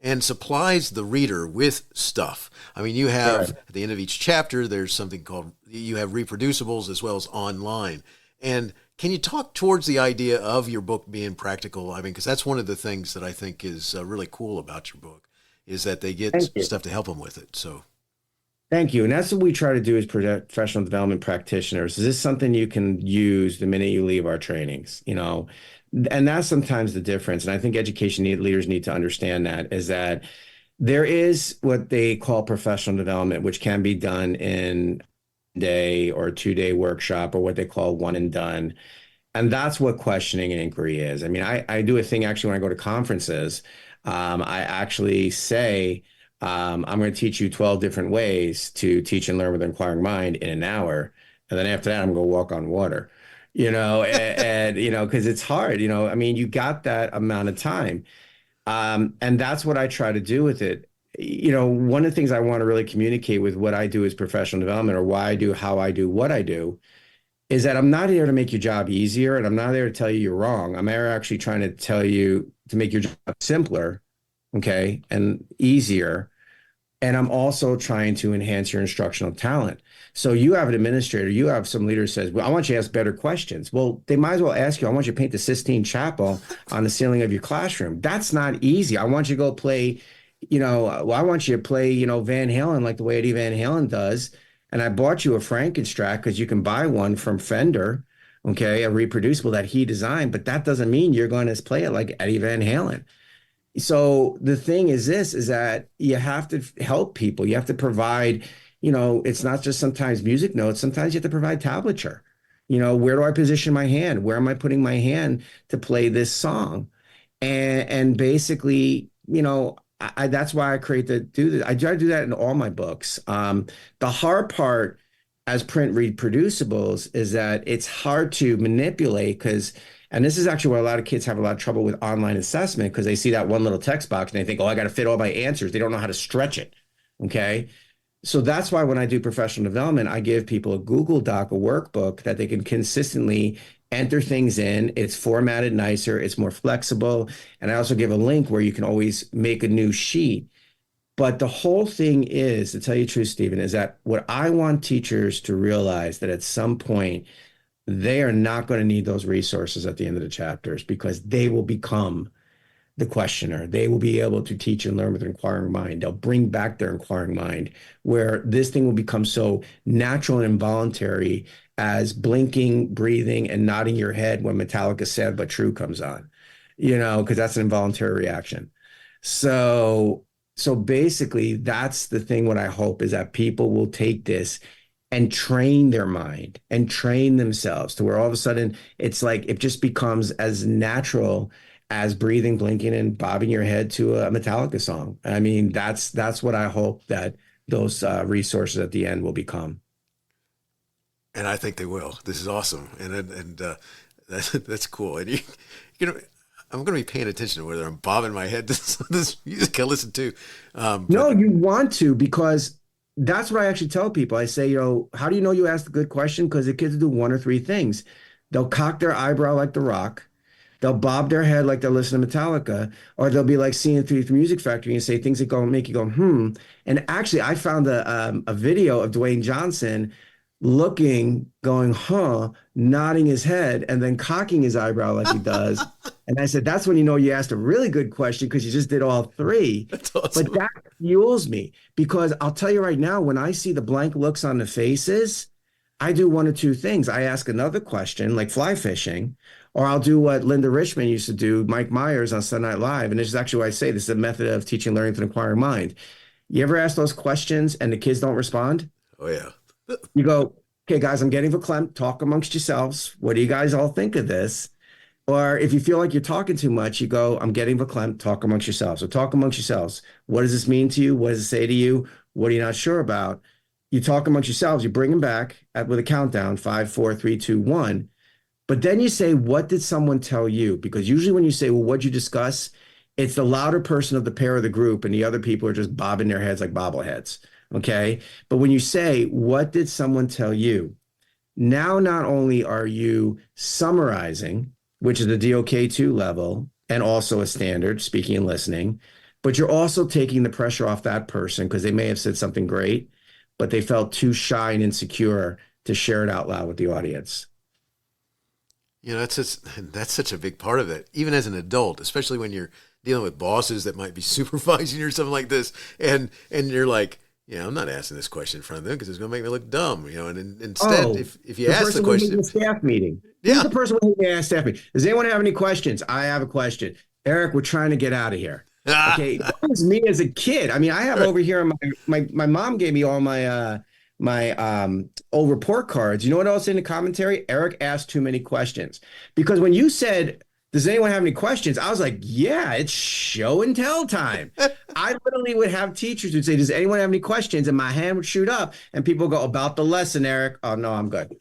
and supplies the reader with stuff. I mean, you have at the end of each chapter, there's something called, you have reproducibles as well as online. And can you talk towards the idea of your book being practical? I mean, because that's one of the things that I think is really cool about your book, is that they get stuff to help them with it. So. Thank you. And that's what we try to do as professional development practitioners. Is this something you can use the minute you leave our trainings? And that's sometimes the difference. And I think education leaders need to understand that, is that there is what they call professional development, which can be done in a day or a 2-day workshop, or what they call one and done. And that's what questioning and inquiry is. I mean, I do a thing actually when I go to conferences. I actually say, I'm going to teach you 12 different ways to teach and learn with an inquiring mind in an hour. And then after that, I'm going to walk on water, and because it's hard, I mean, you got that amount of time. And that's what I try to do with it. One of the things I want to really communicate with what I do as professional development, or why I do, how I do what I do, is that I'm not here to make your job easier, and I'm not there to tell you you're wrong. I'm actually trying to tell you to make your job simpler, okay, and easier, And I'm also trying to enhance your instructional talent. So you have an administrator, you have some leader says, well, I want you to ask better questions. Well, they might as well ask you, I want you to paint the Sistine Chapel on the ceiling of your classroom. That's not easy. I want you to go play, I want you to play, Van Halen like the way Eddie Van Halen does. And I bought you a Frankenstrat because you can buy one from Fender, okay, a reproducible that he designed, but that doesn't mean you're going to play it like Eddie Van Halen. So the thing is that you have to help people. You have to provide, it's not just sometimes music notes. Sometimes you have to provide tablature. Where do I position my hand? Where am I putting my hand to play this song? And basically, that's why I do this. I try to do that in all my books. The hard part as print reproducibles is that it's hard to manipulate and this is actually where a lot of kids have a lot of trouble with online assessment because they see that one little text box and they think, oh, I got to fit all my answers. They don't know how to stretch it. Okay. So that's why when I do professional development, I give people a Google Doc, a workbook that they can consistently enter things in. It's formatted nicer. It's more flexible. And I also give a link where you can always make a new sheet. But the whole thing is, to tell you the truth, Stephen, is that what I want teachers to realize that at some point, they are not going to need those resources at the end of the chapters because they will become the questioner. They will be able to teach and learn with an inquiring mind. They'll bring back their inquiring mind where this thing will become so natural and involuntary as blinking, breathing, and nodding your head when Metallica's Sad But True comes on, because that's an involuntary reaction. So basically that's the thing. What I hope is that people will take this and train their mind and train themselves to where all of a sudden it's like it just becomes as natural as breathing, blinking, and bobbing your head to a Metallica song. I mean, that's what I hope that those resources at the end will become. And I think they will. This is awesome, and that's cool. And I'm going to be paying attention to whether I'm bobbing my head to this music I listen to. No, you want to, because that's what I actually tell people. I say, how do you know you asked a good question? Because the kids do one or three things. They'll cock their eyebrow like The Rock. They'll bob their head like they're listening to Metallica, or they'll be like seeing through the Music Factory and say things that make you go, And actually, I found a video of Dwayne Johnson looking, going, nodding his head, and then cocking his eyebrow like he does. And I said, that's when you know you asked a really good question because you just did all three. That's awesome. But that fuels me because I'll tell you right now, when I see the blank looks on the faces, I do one or two things. I ask another question, like fly fishing, or I'll do what Linda Richman used to do, Mike Myers on Sunday Night Live. And this is actually what I say. This is a method of teaching, learning, to inquiring mind. You ever ask those questions and the kids don't respond? Oh, yeah. You go, okay, guys, I'm getting verklempt. Talk amongst yourselves. What do you guys all think of this? Or if you feel like you're talking too much, you go, I'm getting verklempt. Talk amongst yourselves. So talk amongst yourselves. What does this mean to you? What does it say to you? What are you not sure about? You talk amongst yourselves. You bring them back with a countdown, 5, 4, 3, 2, 1. But then you say, what did someone tell you? Because usually when you say, well, what'd you discuss? It's the louder person of the pair of the group, and the other people are just bobbing their heads like bobbleheads. Okay. But when you say, what did someone tell you? Now, not only are you summarizing, which is the DOK2 level, and also a standard, speaking and listening, but you're also taking the pressure off that person because they may have said something great, but they felt too shy and insecure to share it out loud with the audience. That's such a big part of it, even as an adult, especially when you're dealing with bosses that might be supervising you or something like this. And you're like, I'm not asking this question in front of them because it's going to make me look dumb, and instead, if you ask the question, the staff meeting, yeah, the person who asked staff meeting, does anyone have any questions? I have a question. Eric, we're trying to get out of here. Okay. That was me as a kid. I mean, I have over here, my mom gave me all my old report cards. You know what else in the commentary? Eric asked too many questions. Because when you said, does anyone have any questions? I was like, yeah, it's show and tell time. I literally would have teachers who'd say, does anyone have any questions? And my hand would shoot up and people go, about the lesson, Eric. Oh, no, I'm good.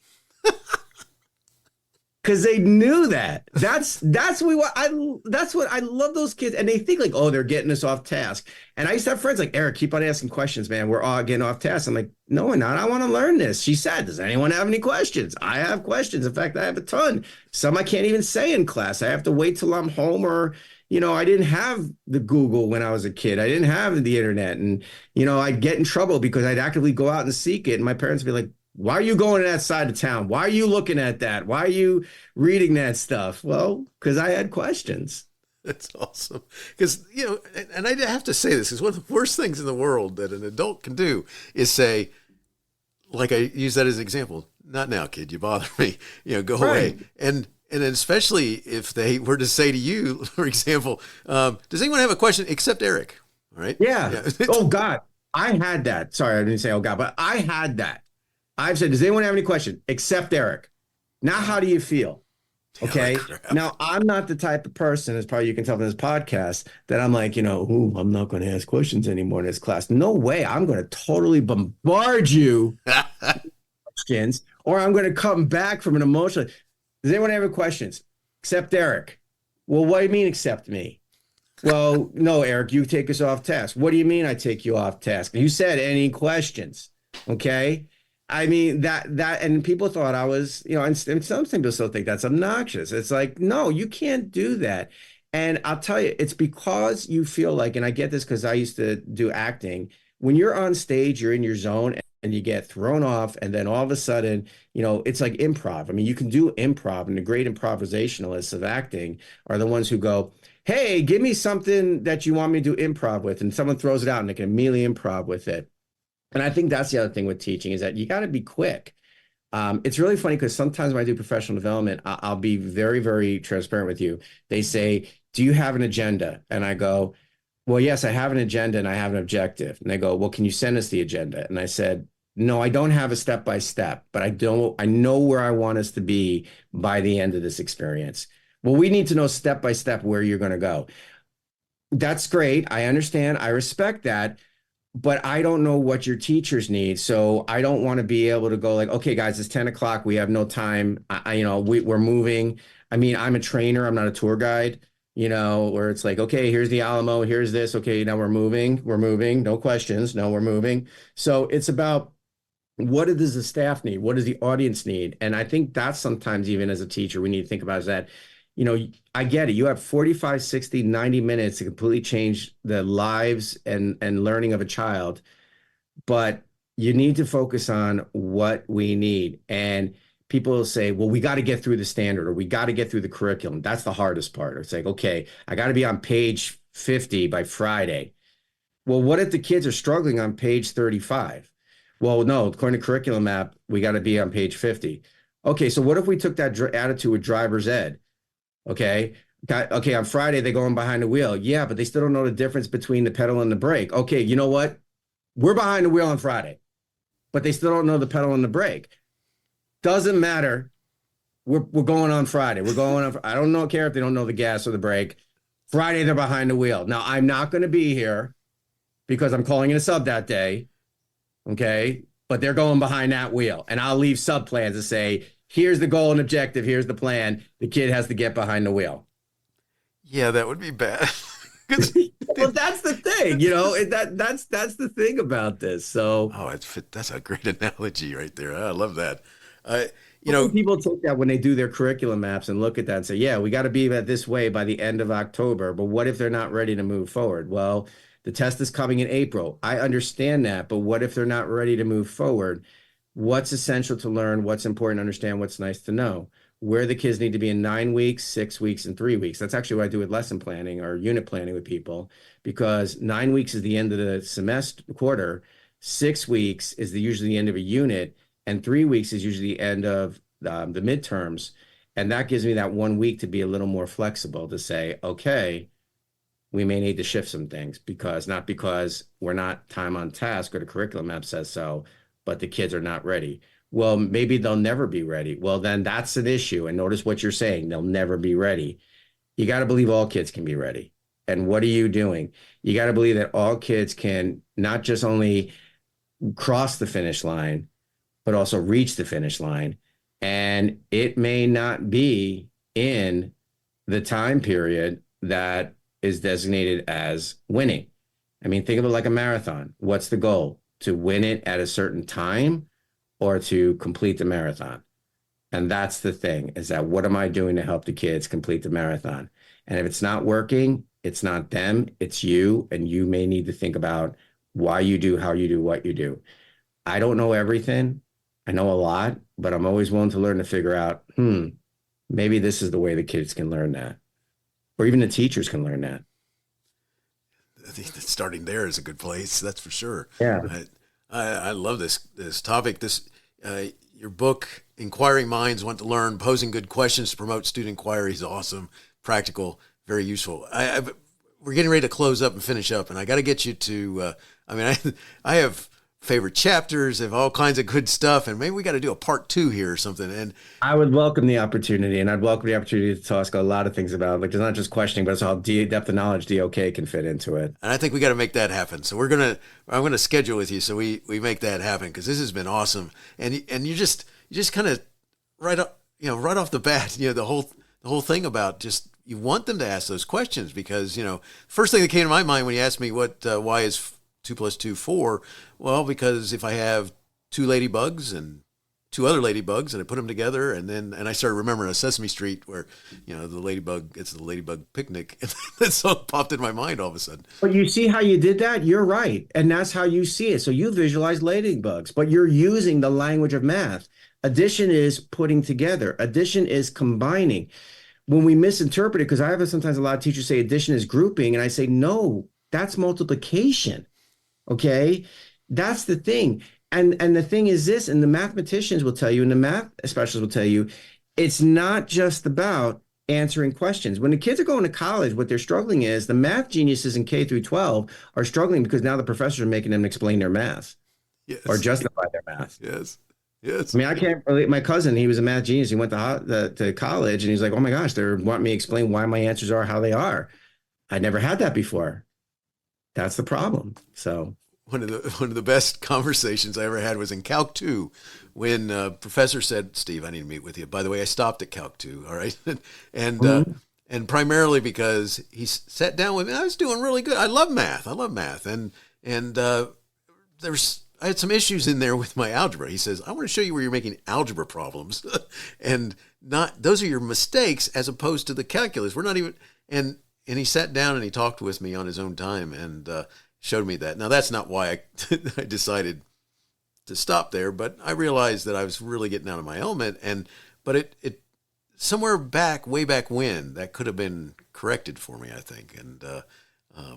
Because they knew that. That's what I love those kids. And they think like, oh, they're getting us off task. And I used to have friends like, Eric, keep on asking questions, man. We're all getting off task. I'm like, no, we're not. I want to learn this. She said, does anyone have any questions? I have questions. In fact, I have a ton. Some I can't even say in class. I have to wait till I'm home or, I didn't have the Google when I was a kid. I didn't have the internet. And, I'd get in trouble because I'd actively go out and seek it. And my parents would be like, why are you going to that side of town? Why are you looking at that? Why are you reading that stuff? Well, because I had questions. That's awesome. Because, and I have to say this, is one of the worst things in the world that an adult can do is say, like I use that as an example, not now, kid, you bother me, go away. And especially if they were to say to you, for example, does anyone have a question except Eric? All right. Yeah. Oh, God. I had that. Sorry, I didn't say, oh, God, but I had that. I've said, does anyone have any question except Eric? Now, how do you feel? Okay. Now, I'm not the type of person, as probably you can tell from this podcast, that I'm like, I'm not going to ask questions anymore in this class. No way. I'm going to totally bombard you with questions, or I'm going to come back from an emotional. Does anyone have any questions except Eric? Well, what do you mean except me? Well, no, Eric, you take us off task. What do you mean I take you off task? You said any questions. Okay. I mean, that, and people thought I was, and some people still think that's obnoxious. It's like, no, you can't do that. And I'll tell you, it's because you feel like, and I get this because I used to do acting. When you're on stage, you're in your zone and you get thrown off. And then all of a sudden, it's like improv. I mean, you can do improv, and the great improvisationalists of acting are the ones who go, hey, give me something that you want me to do improv with. And someone throws it out and they can immediately improv with it. And I think that's the other thing with teaching is that you got to be quick. It's really funny because sometimes when I do professional development, I'll be very, very transparent with you. They say, do you have an agenda? And I go, well, yes, I have an agenda and I have an objective. And they go, well, can you send us the agenda? And I said, no, I don't have a step-by-step, but I know where I want us to be by the end of this experience. Well, we need to know step-by-step where you're going to go. That's great. I understand. I respect that. But I don't know what your teachers need. So I don't want to be able to go like, okay, guys, it's 10 o'clock. We have no time. We're moving. I mean, I'm a trainer. I'm not a tour guide, where it's like, okay, here's the Alamo. Here's this. Okay, now we're moving. We're moving. No questions. No, we're moving. So it's about what does the staff need? What does the audience need? And I think that's sometimes even as a teacher, we need to think about is that, I get it. You have 45, 60, 90 minutes to completely change the lives and learning of a child, but you need to focus on what we need. And people will say, well, we got to get through the standard, or we got to get through the curriculum. That's the hardest part. It's like, okay, I got to be on page 50 by Friday. Well, what if the kids are struggling on page 35? Well, no, according to curriculum map, we got to be on page 50. Okay, so what if we took that attitude with driver's ed? Okay, on Friday, they're going behind the wheel. Yeah, but they still don't know the difference between the pedal and the brake. Okay, you know what? We're behind the wheel on Friday, but they still don't know the pedal and the brake. Doesn't matter. We're going on Friday. We're going on. I don't care if they don't know the gas or the brake. Friday, they're behind the wheel. Now, I'm not going to be here because I'm calling in a sub that day. Okay, but they're going behind that wheel. And I'll leave sub plans to say, here's the goal and objective. Here's the plan. The kid has to get behind the wheel. Yeah, that would be bad. Well, that's the thing, that's the thing about this. So, that's a great analogy right there. I love that. People take that when they do their curriculum maps and look at that and say, yeah, we got to be this way by the end of October. But what if they're not ready to move forward? Well, the test is coming in April. I understand that. But what if they're not ready to move forward? What's essential to learn? What's important to understand? What's nice to know? Where the kids need to be in 9 weeks, 6 weeks, and 3 weeks. That's actually what I do with lesson planning or unit planning with people, because 9 weeks is the end of the semester quarter. 6 weeks is usually the end of a unit, and 3 weeks is usually the end of the midterms. And that gives me that 1 week to be a little more flexible to say, okay, we may need to shift some things not because we're not time on task or the curriculum map says so, but the kids are not ready. Well, maybe they'll never be ready. Well, then that's an issue. And notice what you're saying. They'll never be ready. You got to believe all kids can be ready. And what are you doing? You got to believe that all kids can not just only cross the finish line, but also reach the finish line. And it may not be in the time period that is designated as winning. I mean, think of it like a marathon. What's the goal? To win it at a certain time or to complete the marathon? And that's the thing, is that what am I doing to help the kids complete the marathon? And if it's not working, it's not them, it's you. And you may need to think about why you do, how you do, what you do. I don't know everything. I know a lot, but I'm always willing to learn to figure out, maybe this is the way the kids can learn that, or even the teachers can learn that. I think that starting there is a good place. That's for sure. Yeah. I love this topic. Your book, Inquiring Minds Want to Learn, Posing Good Questions to Promote Student Inquiry, is awesome, practical, very useful. We're getting ready to close up and finish up, and I got to get you to, I have favorite chapters of all kinds of good stuff, and maybe we got to do a part 2 here or something. And I would welcome the opportunity, and I'd welcome the opportunity to talk a lot of things about, like, there's not just questioning, but it's how depth of knowledge DOK can fit into it. I think we got to make that happen. So I'm going to schedule with you so we make that happen, because this has been awesome. And you just kind of right off the bat, the whole thing about just, you want them to ask those questions, because, first thing that came to my mind when you asked me why is 2 + 2 4? Well, because if I have 2 ladybugs and 2 other ladybugs and I put them together, and I started remembering a Sesame Street where, the ladybug, it's the ladybug picnic. And that song popped in my mind all of a sudden. But you see how you did that? You're right. And that's how you see it. So you visualize ladybugs, but you're using the language of math. Addition is putting together. Addition is combining. When we misinterpret it, because I have sometimes a lot of teachers say addition is grouping, and I say, no, that's multiplication. Okay, that's the thing. And the thing is this, and the mathematicians will tell you, and the math specialists will tell you, it's not just about answering questions. When the kids are going to college, what they're struggling is the math geniuses in K through 12 are struggling because now the professors are making them explain their math. Yes. Or justify their math. Yes. I mean, I can't relate. My cousin, he was a math genius. He went to college, and he's like, oh my gosh, they want me to explain why my answers are how they are. I never had that before. That's the problem. So one of the best conversations I ever had was in Calc 2, when professor said, "Steve, I need to meet with you. By the way, I stopped at Calc 2, all right?" And primarily because he sat down with me. I was doing really good. I love math, and I had some issues in there with my algebra. He says, "I want to show you where you're making algebra problems, and not those are your mistakes as opposed to the calculus. We're not even." And he sat down and he talked with me on his own time and showed me that. Now, that's not why I decided to stop there, but I realized that I was really getting out of my element. But it somewhere way back when, that could have been corrected for me, I think. And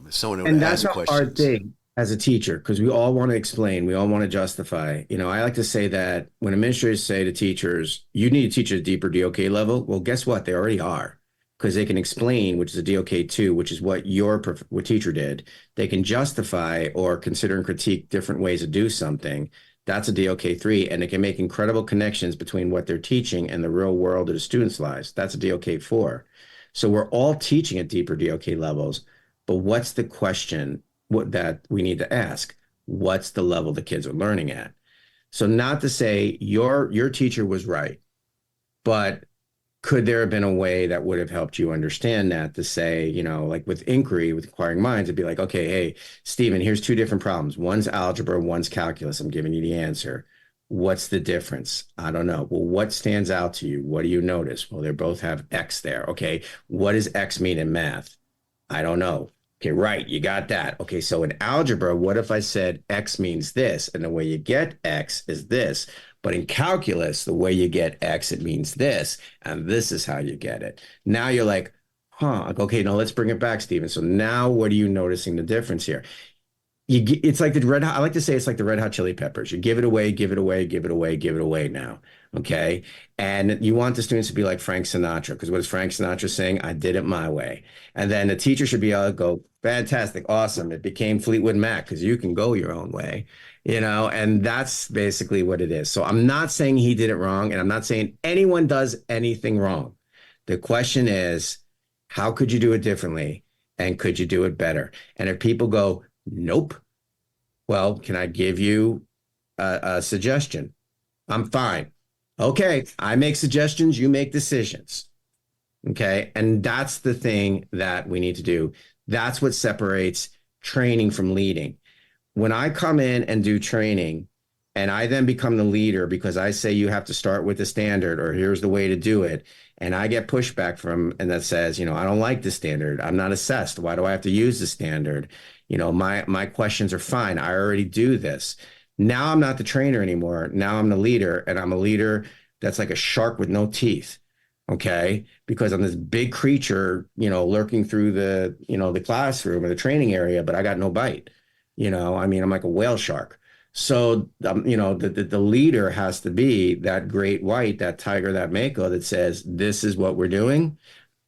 if someone would ask questions. And that's a hard thing as a teacher, because we all want to explain, we all want to justify. I like to say that when administrators say to teachers, you need to teach at a deeper DOK level, well, guess what? They already are. Because they can explain, which is a DOK 2, which is what what teacher did. They can justify or consider and critique different ways to do something. That's a DOK 3, and they can make incredible connections between what they're teaching and the real world of the students' lives. That's a DOK 4. So we're all teaching at deeper DOK levels, but what's the question that we need to ask? What's the level the kids are learning at? So not to say your teacher was right, but could there have been a way that would have helped you understand that, to say, like with inquiry, with inquiring minds, it'd be like, okay, hey, Stephen, here's 2 different problems. One's algebra, one's calculus. I'm giving you the answer. What's the difference? I don't know. Well, what stands out to you? What do you notice? Well, they both have X there. Okay. What does X mean in math? I don't know. Okay, right. You got that. Okay. So in algebra, what if I said X means this, and the way you get X is this? But in calculus, the way you get X, it means this, and this is how you get it. Now you're like, okay, now let's bring it back, Stephen. So now what are you noticing the difference here? It's like I like to say it's like the Red Hot Chili Peppers. You give it away, give it away, give it away, give it away now, okay? And you want the students to be like Frank Sinatra, because what is Frank Sinatra saying? I did it my way. And then the teacher should be able to go, fantastic, awesome. It became Fleetwood Mac, because you can go your own way. And that's basically what it is. So I'm not saying he did it wrong, and I'm not saying anyone does anything wrong. The question is, how could you do it differently, and could you do it better? And if people go, nope, well, can I give you a suggestion? I'm fine. Okay, I make suggestions, you make decisions. Okay, and that's the thing that we need to do. That's what separates training from leading. When I come in and do training, And I then become the leader because I say you have to start with the standard, or here's the way to do it. And I get pushback and that says, I don't like the standard. I'm not assessed. Why do I have to use the standard? My questions are fine. I already do this. Now I'm not the trainer anymore. Now I'm the leader, and I'm a leader that's like a shark with no teeth. Okay. Because I'm this big creature, lurking through the classroom or the training area, but I got no bite. I'm like a whale shark. So, the leader has to be that great white, that tiger, that mako that says, this is what we're doing.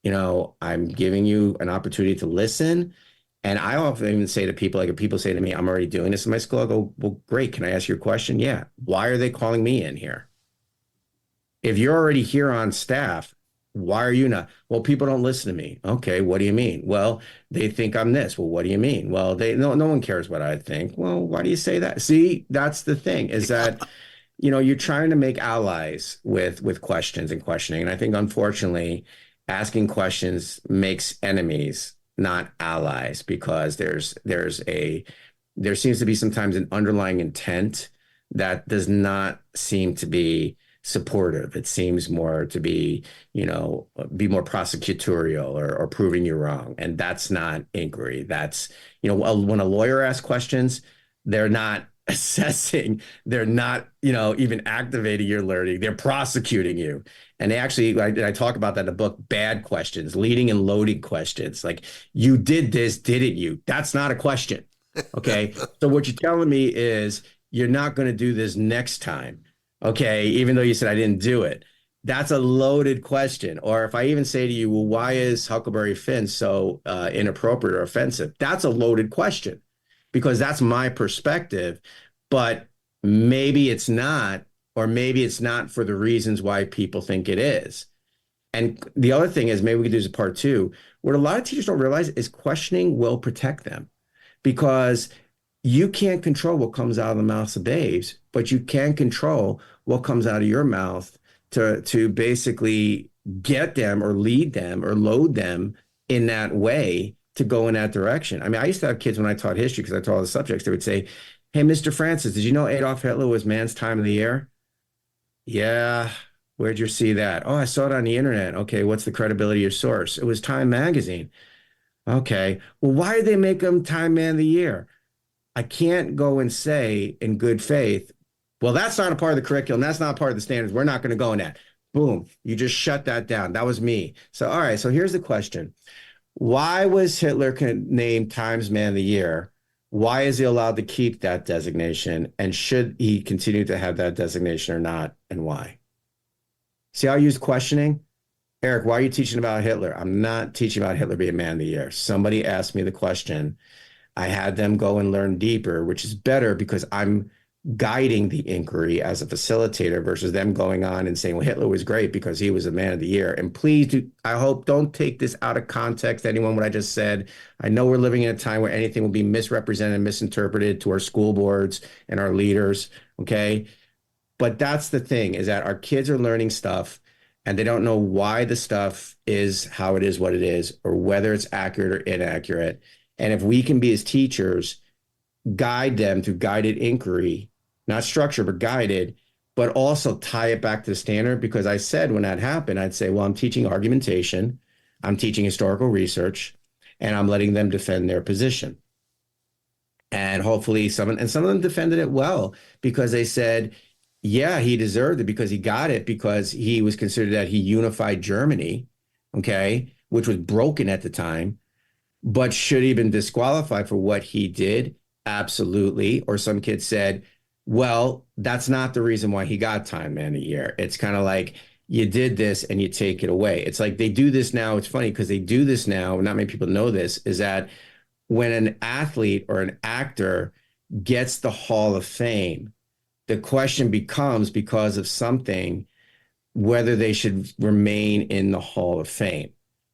I'm giving you an opportunity to listen. And I often even say to people, like if people say to me, I'm already doing this in my school, I go, well, great. Can I ask you a question? Yeah. Why are they calling me in here? If you're already here on staff, why are you not? Well, people don't listen to me. Okay, what do you mean? Well, they think I'm this. Well, what do you mean? Well, no one cares what I think. Well, why do you say that? See, that's the thing, is that you're trying to make allies with questions and questioning. And I think, unfortunately, asking questions makes enemies, not allies, because there seems to be sometimes an underlying intent that does not seem to be supportive. It seems more to be, be more prosecutorial or proving you wrong. And that's not inquiry. That's, when a lawyer asks questions, they're not assessing, they're not, even activating your learning, they're prosecuting you. And they actually, I talk about that in the book, bad questions, leading and loading questions. Like, you did this, didn't you? That's not a question. Okay. So what you're telling me is you're not going to do this next time. Okay, even though you said I didn't do it. That's a loaded question. Or if I even say to you, well, why is Huckleberry Finn so inappropriate or offensive? That's a loaded question, because that's my perspective. But maybe it's not, or maybe it's not for the reasons why people think it is. And the other thing is, maybe we could do this as part two. What a lot of teachers don't realize is questioning will protect them, because you can't control what comes out of the mouths of babes, but you can control what comes out of your mouth to basically get them or lead them or load them in that way to go in that direction. I mean, I used to have kids when I taught history, because I taught all the subjects, they would say, hey, Mr. Francis, did you know Adolf Hitler was man's time of the year? Yeah. Where'd you see that? Oh, I saw it on the internet. Okay. What's the credibility of your source? It was Time magazine. Okay. Well, why did they make him Time Man of the Year? I can't go and say in good faith, well, that's not a part of the curriculum. That's not part of the standards. We're not going to go in that. Boom. You just shut that down. That was me. So, all right. So here's the question. Why was Hitler named Times Man of the Year? Why is he allowed to keep that designation? And should he continue to have that designation or not? And why? See how I use questioning? Eric, why are you teaching about Hitler? I'm not teaching about Hitler being Man of the Year. Somebody asked me the question. I had them go and learn deeper, which is better because I'm guiding the inquiry as a facilitator versus them going on and saying, well, Hitler was great because he was a Man of the Year. And please, I hope, don't take this out of context, anyone, what I just said. I know we're living in a time where anything will be misrepresented and misinterpreted to our school boards and our leaders, okay? But that's the thing, is that our kids are learning stuff and they don't know why the stuff is how it is, what it is, or whether it's accurate or inaccurate. And if we can be, as teachers, guide them through guided inquiry, not structured, but guided, but also tie it back to the standard. Because I said when that happened, I'd say, well, I'm teaching argumentation, I'm teaching historical research, and I'm letting them defend their position. And hopefully some of them defended it well, because they said, yeah, he deserved it because he got it, because he was considered that he unified Germany, okay, which was broken at the time. But should he have been disqualified for what he did? Absolutely. Or some kids said, well, that's not the reason why he got Time Man of the Year. It's kind of like, you did this and you take it away. It's like they do this now. It's funny because they do this now. Not many people know this, is that when an athlete or an actor gets the Hall of Fame, the question becomes, because of something, whether they should remain in the Hall of Fame.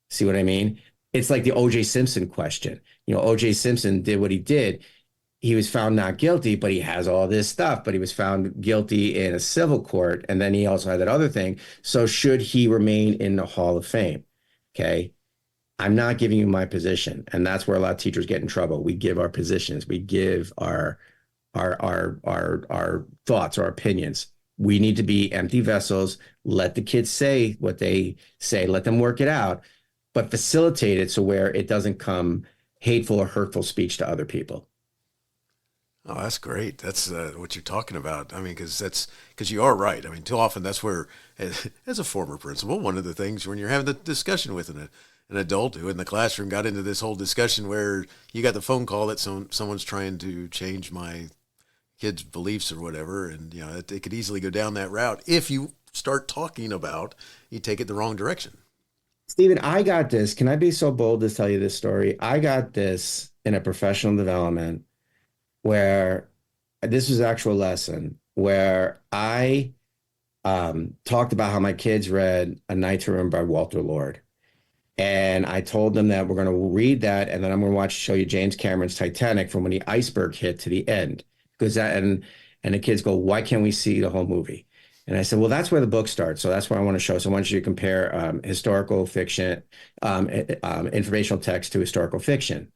See what I mean? It's like the O.J. Simpson question. O.J. Simpson did what he did. He was found not guilty, but he has all this stuff, but he was found guilty in a civil court. And then he also had that other thing. So should he remain in the Hall of Fame? Okay. I'm not giving you my position. And that's where a lot of teachers get in trouble. We give our positions. We give our our thoughts, our opinions. We need to be empty vessels. Let the kids say what they say. Let them work it out, but facilitate it so where it doesn't come hateful or hurtful speech to other people. Oh, that's great. That's what you're talking about. I mean, because you are right. I mean, too often that's where, as a former principal, one of the things when you're having the discussion with an adult who in the classroom got into this whole discussion where you got the phone call that someone's trying to change my kid's beliefs or whatever, and it could easily go down that route if you start talking about you take it the wrong direction. Stephen, I got this. Can I be so bold to tell you this story? I got this in a professional development where this was actual lesson where I talked about how my kids read A Night to Remember by Walter Lord. And I told them that we're going to read that, and then I'm going to show you James Cameron's Titanic from when the iceberg hit to the end. Because and the kids go, why can't we see the whole movie? And I said, well, that's where the book starts. So that's what I want to show. So I want you to compare historical fiction, informational text to historical fiction.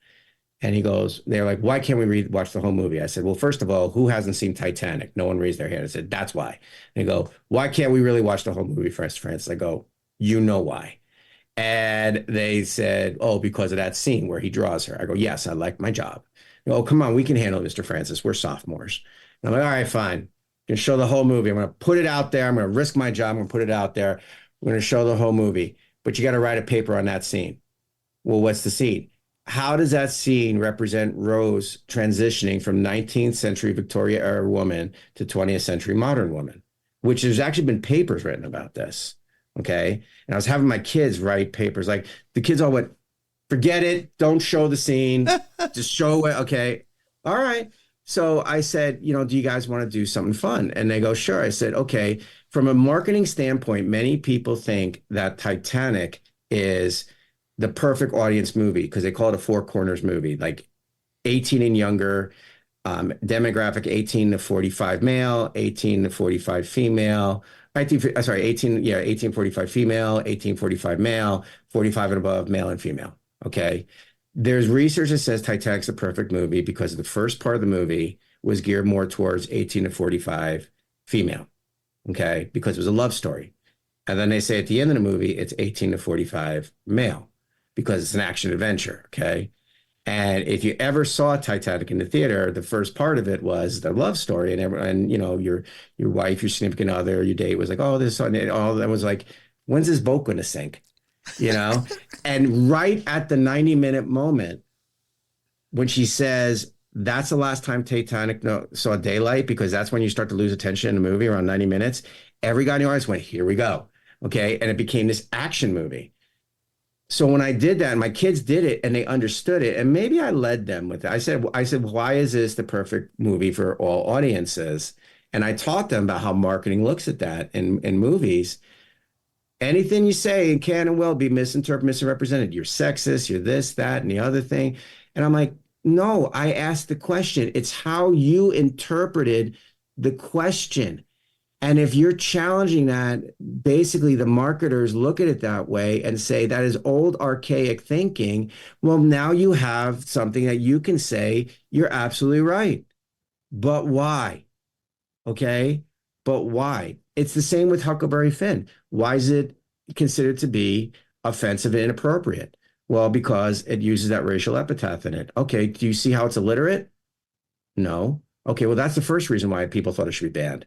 And he goes, they're like, why can't we watch the whole movie? I said, well, first of all, who hasn't seen Titanic? No one raised their hand. I said, that's why. And they go, why can't we really watch the whole movie, Francis? I go, you know why. And they said, oh, because of that scene where he draws her. I go, yes, I like my job. They go, oh, come on, we can handle it, Mr. Francis. We're sophomores. And I'm like, all right, fine. I'm going to show the whole movie. I'm going to put it out there. I'm going to risk my job. I'm going to put it out there. We're going to show the whole movie. But you got to write a paper on that scene. Well, what's the scene? How does that scene represent Rose transitioning from 19th century Victoria era woman to 20th century modern woman? Which there's actually been papers written about this. Okay. And I was having my kids write papers. Like the kids all went, forget it. Don't show the scene. Just show it. Okay. All right. So I said, do you guys want to do something fun? And they go, sure. I said, okay. From a marketing standpoint, many people think that Titanic is the perfect audience movie because they call it a four corners movie, like 18 and younger, demographic 18 to 45 male, 18 to 45 female, 1845 female, 1845 male, 45 and above, male and female. Okay. There's research that says Titanic's a perfect movie because the first part of the movie was geared more towards 18 to 45 female. Okay. Because it was a love story. And then they say at the end of the movie, it's 18 to 45 male because it's an action adventure. Okay. And if you ever saw Titanic in the theater, the first part of it was the love story, and your wife, your significant other, your date was like, oh, this, and all that was like, when's this boat going to sink? And right at the 90-minute moment, when she says that's the last time Titanic saw daylight, because that's when you start to lose attention in the movie around 90 minutes, every guy in the audience went, here we go. Okay. And it became this action movie. So when I did that, and my kids did it and they understood it, and maybe I led them with it. I said, why is this the perfect movie for all audiences? And I taught them about how marketing looks at that in movies. Anything you say can and will be misinterpreted, misrepresented. You're sexist, you're this, that, and the other thing. And I'm like, no, I asked the question. It's how you interpreted the question. And if you're challenging that, basically the marketers look at it that way and say that is old, archaic thinking. Well, now you have something that you can say, you're absolutely right. But why? Okay. But why? It's the same with Huckleberry Finn. Why is it considered to be offensive and inappropriate? Well, because it uses that racial epithet in it. Okay. Do you see how it's illiterate? No. Okay. Well, that's the first reason why people thought it should be banned.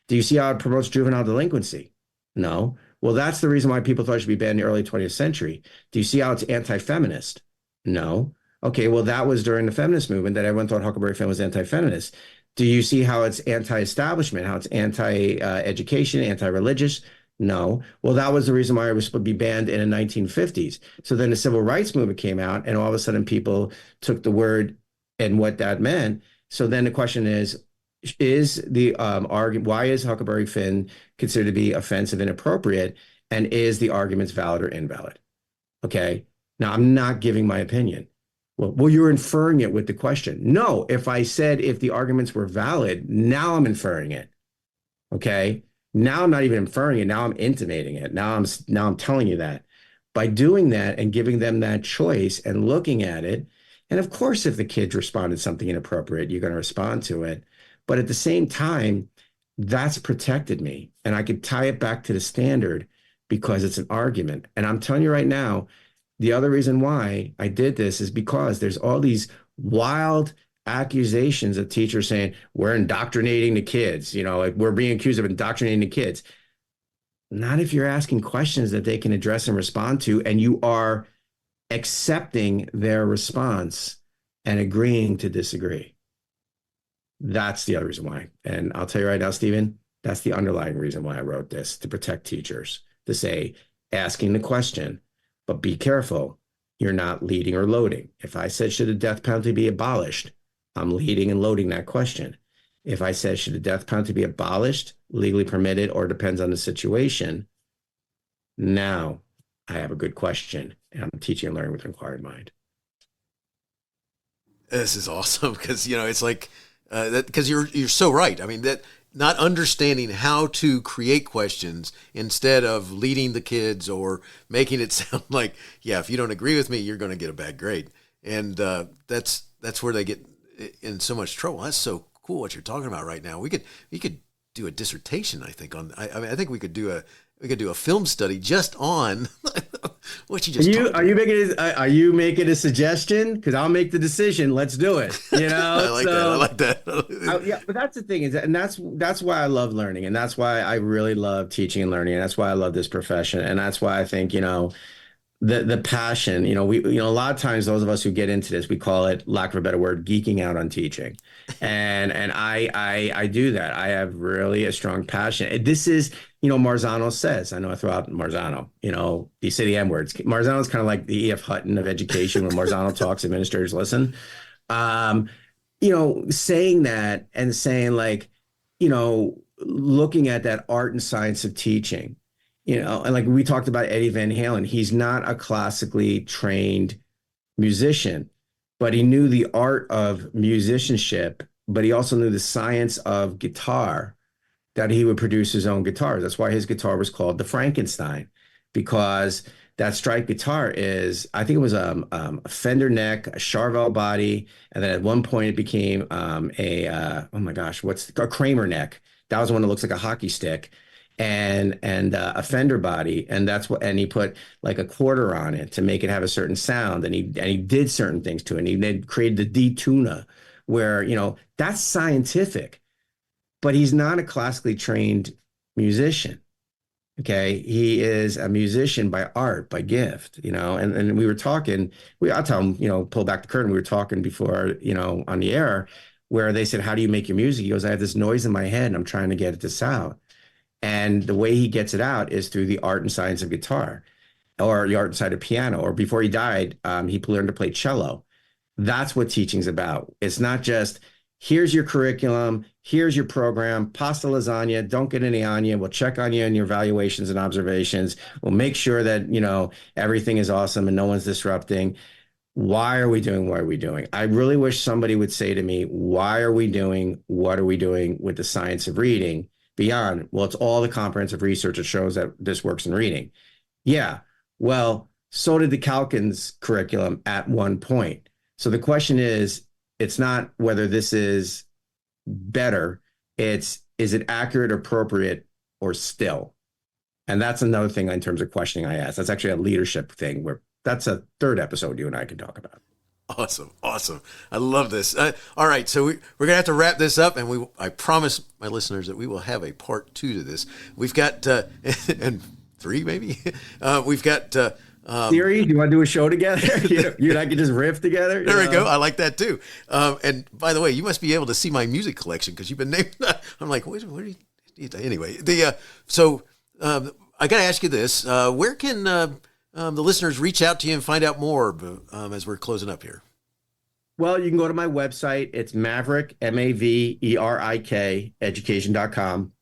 Do you see how it promotes juvenile delinquency? No. Well, that's the reason why people thought it should be banned in the early 20th century. Do you see how it's anti-feminist? No. Okay, well, that was during the feminist movement that everyone thought Huckleberry Finn was anti-feminist. Do you see how it's anti-establishment, how it's anti-education, anti-religious? No. Well, that was the reason why it was supposed to be banned in the 1950s. So then the civil rights movement came out, and all of a sudden people took the word and what that meant. So then the question is the argument, why is Huckleberry Finn considered to be offensive and inappropriate? And is the arguments valid or invalid? Okay. Now, I'm not giving my opinion. Well, you're inferring it with the question. No, if I said if the arguments were valid, now I'm inferring it. Okay. Now I'm not even inferring it. Now I'm intimating it. Now I'm telling you that. By doing that and giving them that choice and looking at it, and of course, if the kids responded something inappropriate, you're going to respond to it. But at the same time, that's protected me. And I could tie it back to the standard because it's an argument. And I'm telling you right now, the other reason why I did this is because there's all these wild accusations of teachers saying we're indoctrinating the kids, like we're being accused of indoctrinating the kids. Not if you're asking questions that they can address and respond to, and you are accepting their response and agreeing to disagree. That's the other reason why. And I'll tell you right now, Stephen, that's the underlying reason why I wrote this, to protect teachers, to say, asking the question, but be careful. You're not leading or loading. If I said, should the death penalty be abolished? I'm leading and loading that question. If I said, should the death penalty be abolished, legally permitted, or depends on the situation? Now I have a good question, and I'm teaching and learning with an inquired mind. This is awesome because, it's like that, because you're so right. I mean, that not understanding how to create questions instead of leading the kids or making it sound like, yeah, if you don't agree with me, you're going to get a bad grade. And that's where they get in so much trouble. That's so cool what you're talking about right now. We could do a dissertation, I think, on. I mean, I think we could do a film study just on what you just. Are you making a suggestion? Because I'll make the decision. Let's do it. I like that. Yeah, but that's the thing and that's why I love learning, and that's why I really love teaching and learning, and that's why I love this profession, and that's why I think the passion. We a lot of times those of us who get into this, we call it, lack of a better word, geeking out on teaching, and I do that. I have really a strong passion. This is. Marzano says, I know I throw out Marzano, you say the M words. Marzano's kind of like the E.F. Hutton of education. When Marzano talks, administrators listen. Saying that and saying looking at that art and science of teaching, and like we talked about Eddie Van Halen, he's not a classically trained musician, but he knew the art of musicianship, but he also knew the science of guitar, that he would produce his own guitars. That's why his guitar was called the Frankenstein, because that strike guitar is, I think it was a Fender neck, a Charvel body, and then at one point it became a Kramer neck. That was one that looks like a hockey stick, and a Fender body, and and he put like a quarter on it to make it have a certain sound, and he did certain things to it. And he then created the D-tuna, where that's scientific. But he's not a classically trained musician. Okay. He is a musician by art, by gift, and we were talking, I'll tell him, pull back the curtain. We were talking before, on the air, where they said, how do you make your music? He goes, I have this noise in my head and I'm trying to get this out. And the way he gets it out is through the art and science of guitar, or the art and science of piano, or before he died, he learned to play cello. That's what teaching's about. It's not just, here's your curriculum, here's your program, pasta lasagna, don't get any on you. We'll check on you and your evaluations and observations. We'll make sure that, everything is awesome and no one's disrupting. Why are we doing what are we doing? I really wish somebody would say to me, why are we doing what are we doing with the science of reading beyond, well, it's all the comprehensive research that shows that this works in reading. Yeah, well, so did the Calkins curriculum at one point. So the question is, it's not whether this is better, is it accurate, appropriate, or still? And that's another thing in terms of questioning I ask. That's actually a leadership thing, where that's a third episode you and I can talk about. Awesome. I love this. All right, so we're going to have to wrap this up, and I promise my listeners that we will have a part 2 to this. We've got, and 3 maybe, we've got... Siri, do you want to do a show together? You and I can just riff together. There we go. I like that too. And by the way, you must be able to see my music collection because you've been named. I'm like, what are you? Anyway, so I got to ask you this: where can the listeners reach out to you and find out more as we're closing up here? Well, you can go to my website. It's Maverick, Maverik, education.com.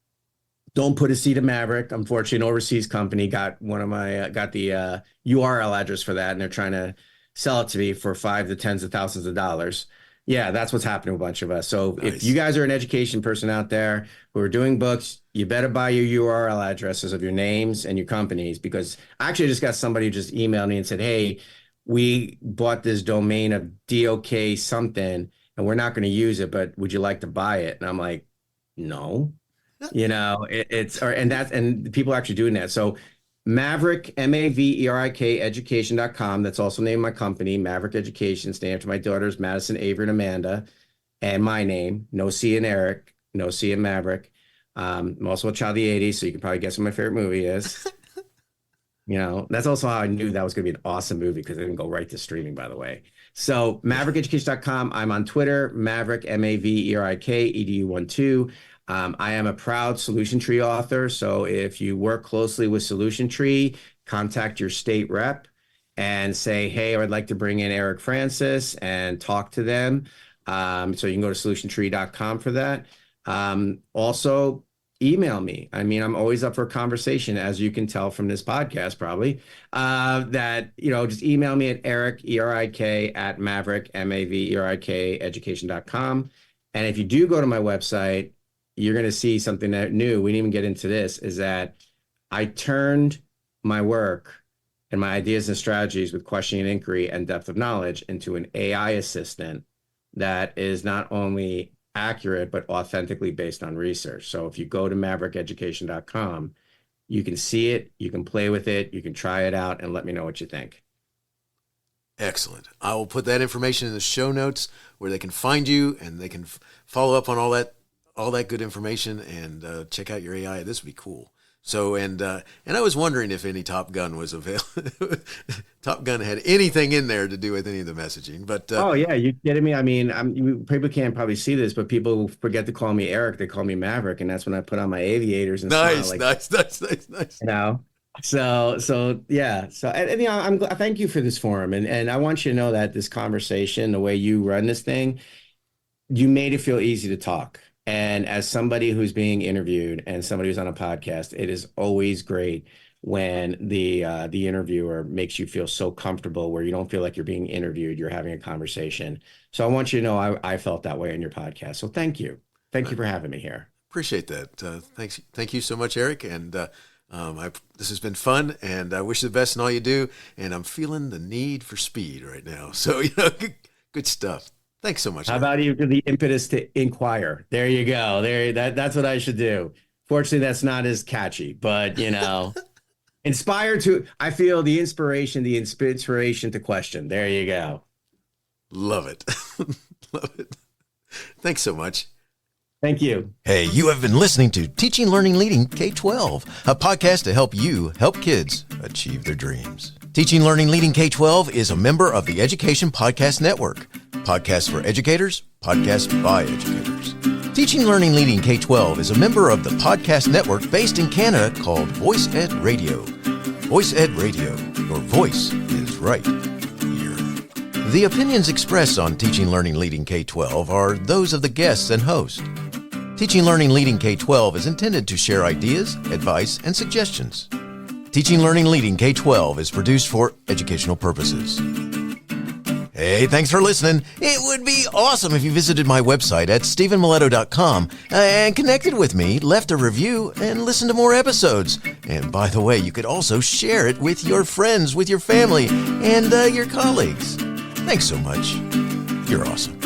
Don't put a C to Maverick. Unfortunately, an overseas company got the URL address for that, and they're trying to sell it to me for $5 to tens of thousands of dollars. Yeah, that's what's happening to a bunch of us. So nice. If you guys are an education person out there who are doing books, you better buy your URL addresses of your names and your companies, because I actually just got somebody who just emailed me and said, hey, we bought this domain of DOK something, and we're not going to use it, but would you like to buy it? And I'm like, no, and people are actually doing that. So Maverick, Maverek education.com. That's also the name of my company, Maverick Education, named after my daughters, Madison, Avery, and Amanda, and my name, no C in Eric, no C in Maverick. I'm also a child of the 80s, so you can probably guess what my favorite movie is. That's also how I knew that was going to be an awesome movie, because it didn't go right to streaming, by the way. So MaverikEducation.com. I'm on Twitter, Maverick, Maverek, edu12. I am a proud Solution Tree author. So if you work closely with Solution Tree, contact your state rep and say, hey, I would like to bring in Eric Francis, and talk to them. So you can go to solutiontree.com for that. Also, email me. I mean, I'm always up for a conversation, as you can tell from this podcast, probably, just email me at Eric, ERIK, at Maverick, Maverek, education.com. And if you do go to my website, you're going to see something that new. We didn't even get into this, is that I turned my work and my ideas and strategies with questioning and inquiry and depth of knowledge into an AI assistant that is not only accurate, but authentically based on research. So if you go to maverikeducation.com, you can see it, you can play with it, you can try it out, and let me know what you think. Excellent. I will put that information in the show notes where they can find you, and they can follow up on all that good information, and check out your AI. This would be cool. So, and I was wondering if any Top Gun was available. Top Gun had anything in there to do with any of the messaging, but oh yeah, you kidding me? I mean, people can't probably see this, but people forget to call me Eric; they call me Maverick, and that's when I put on my aviators and nice. So yeah. So and I thank you for this forum, and I want you to know that this conversation, the way you run this thing, you made it feel easy to talk. And as somebody who's being interviewed and somebody who's on a podcast, it is always great when the interviewer makes you feel so comfortable, where you don't feel like you're being interviewed, you're having a conversation. So I want you to know I felt that way in your podcast. So thank you. Thank you for having me here. Appreciate that. Thanks. Thank you so much, Eric. And this has been fun, and I wish you the best in all you do. And I'm feeling the need for speed right now. So, good stuff. Thanks so much. How about you, the impetus to inquire? There you go. That's what I should do. Fortunately, that's not as catchy, but inspired to. I feel the inspiration to question. There you go. Love it. Love it. Thanks so much. Thank you. Hey, you have been listening to Teaching, Learning, Leading K-12, a podcast to help you help kids achieve their dreams. Teaching, Learning, Leading K-12 is a member of the Education Podcast Network. Podcasts for educators, podcasts by educators. Teaching, Learning, Leading K-12 is a member of the podcast network based in Canada called Voice Ed Radio. Voice Ed Radio, your voice is right here. The opinions expressed on Teaching, Learning, Leading K-12 are those of the guests and host. Teaching, Learning, Leading K-12 is intended to share ideas, advice, and suggestions. Teaching, Learning, Leading K-12 is produced for educational purposes. Hey, thanks for listening. It would be awesome if you visited my website at stephenmiletto.com and connected with me, left a review, and listened to more episodes. And by the way, you could also share it with your friends, with your family, and your colleagues. Thanks so much. You're awesome.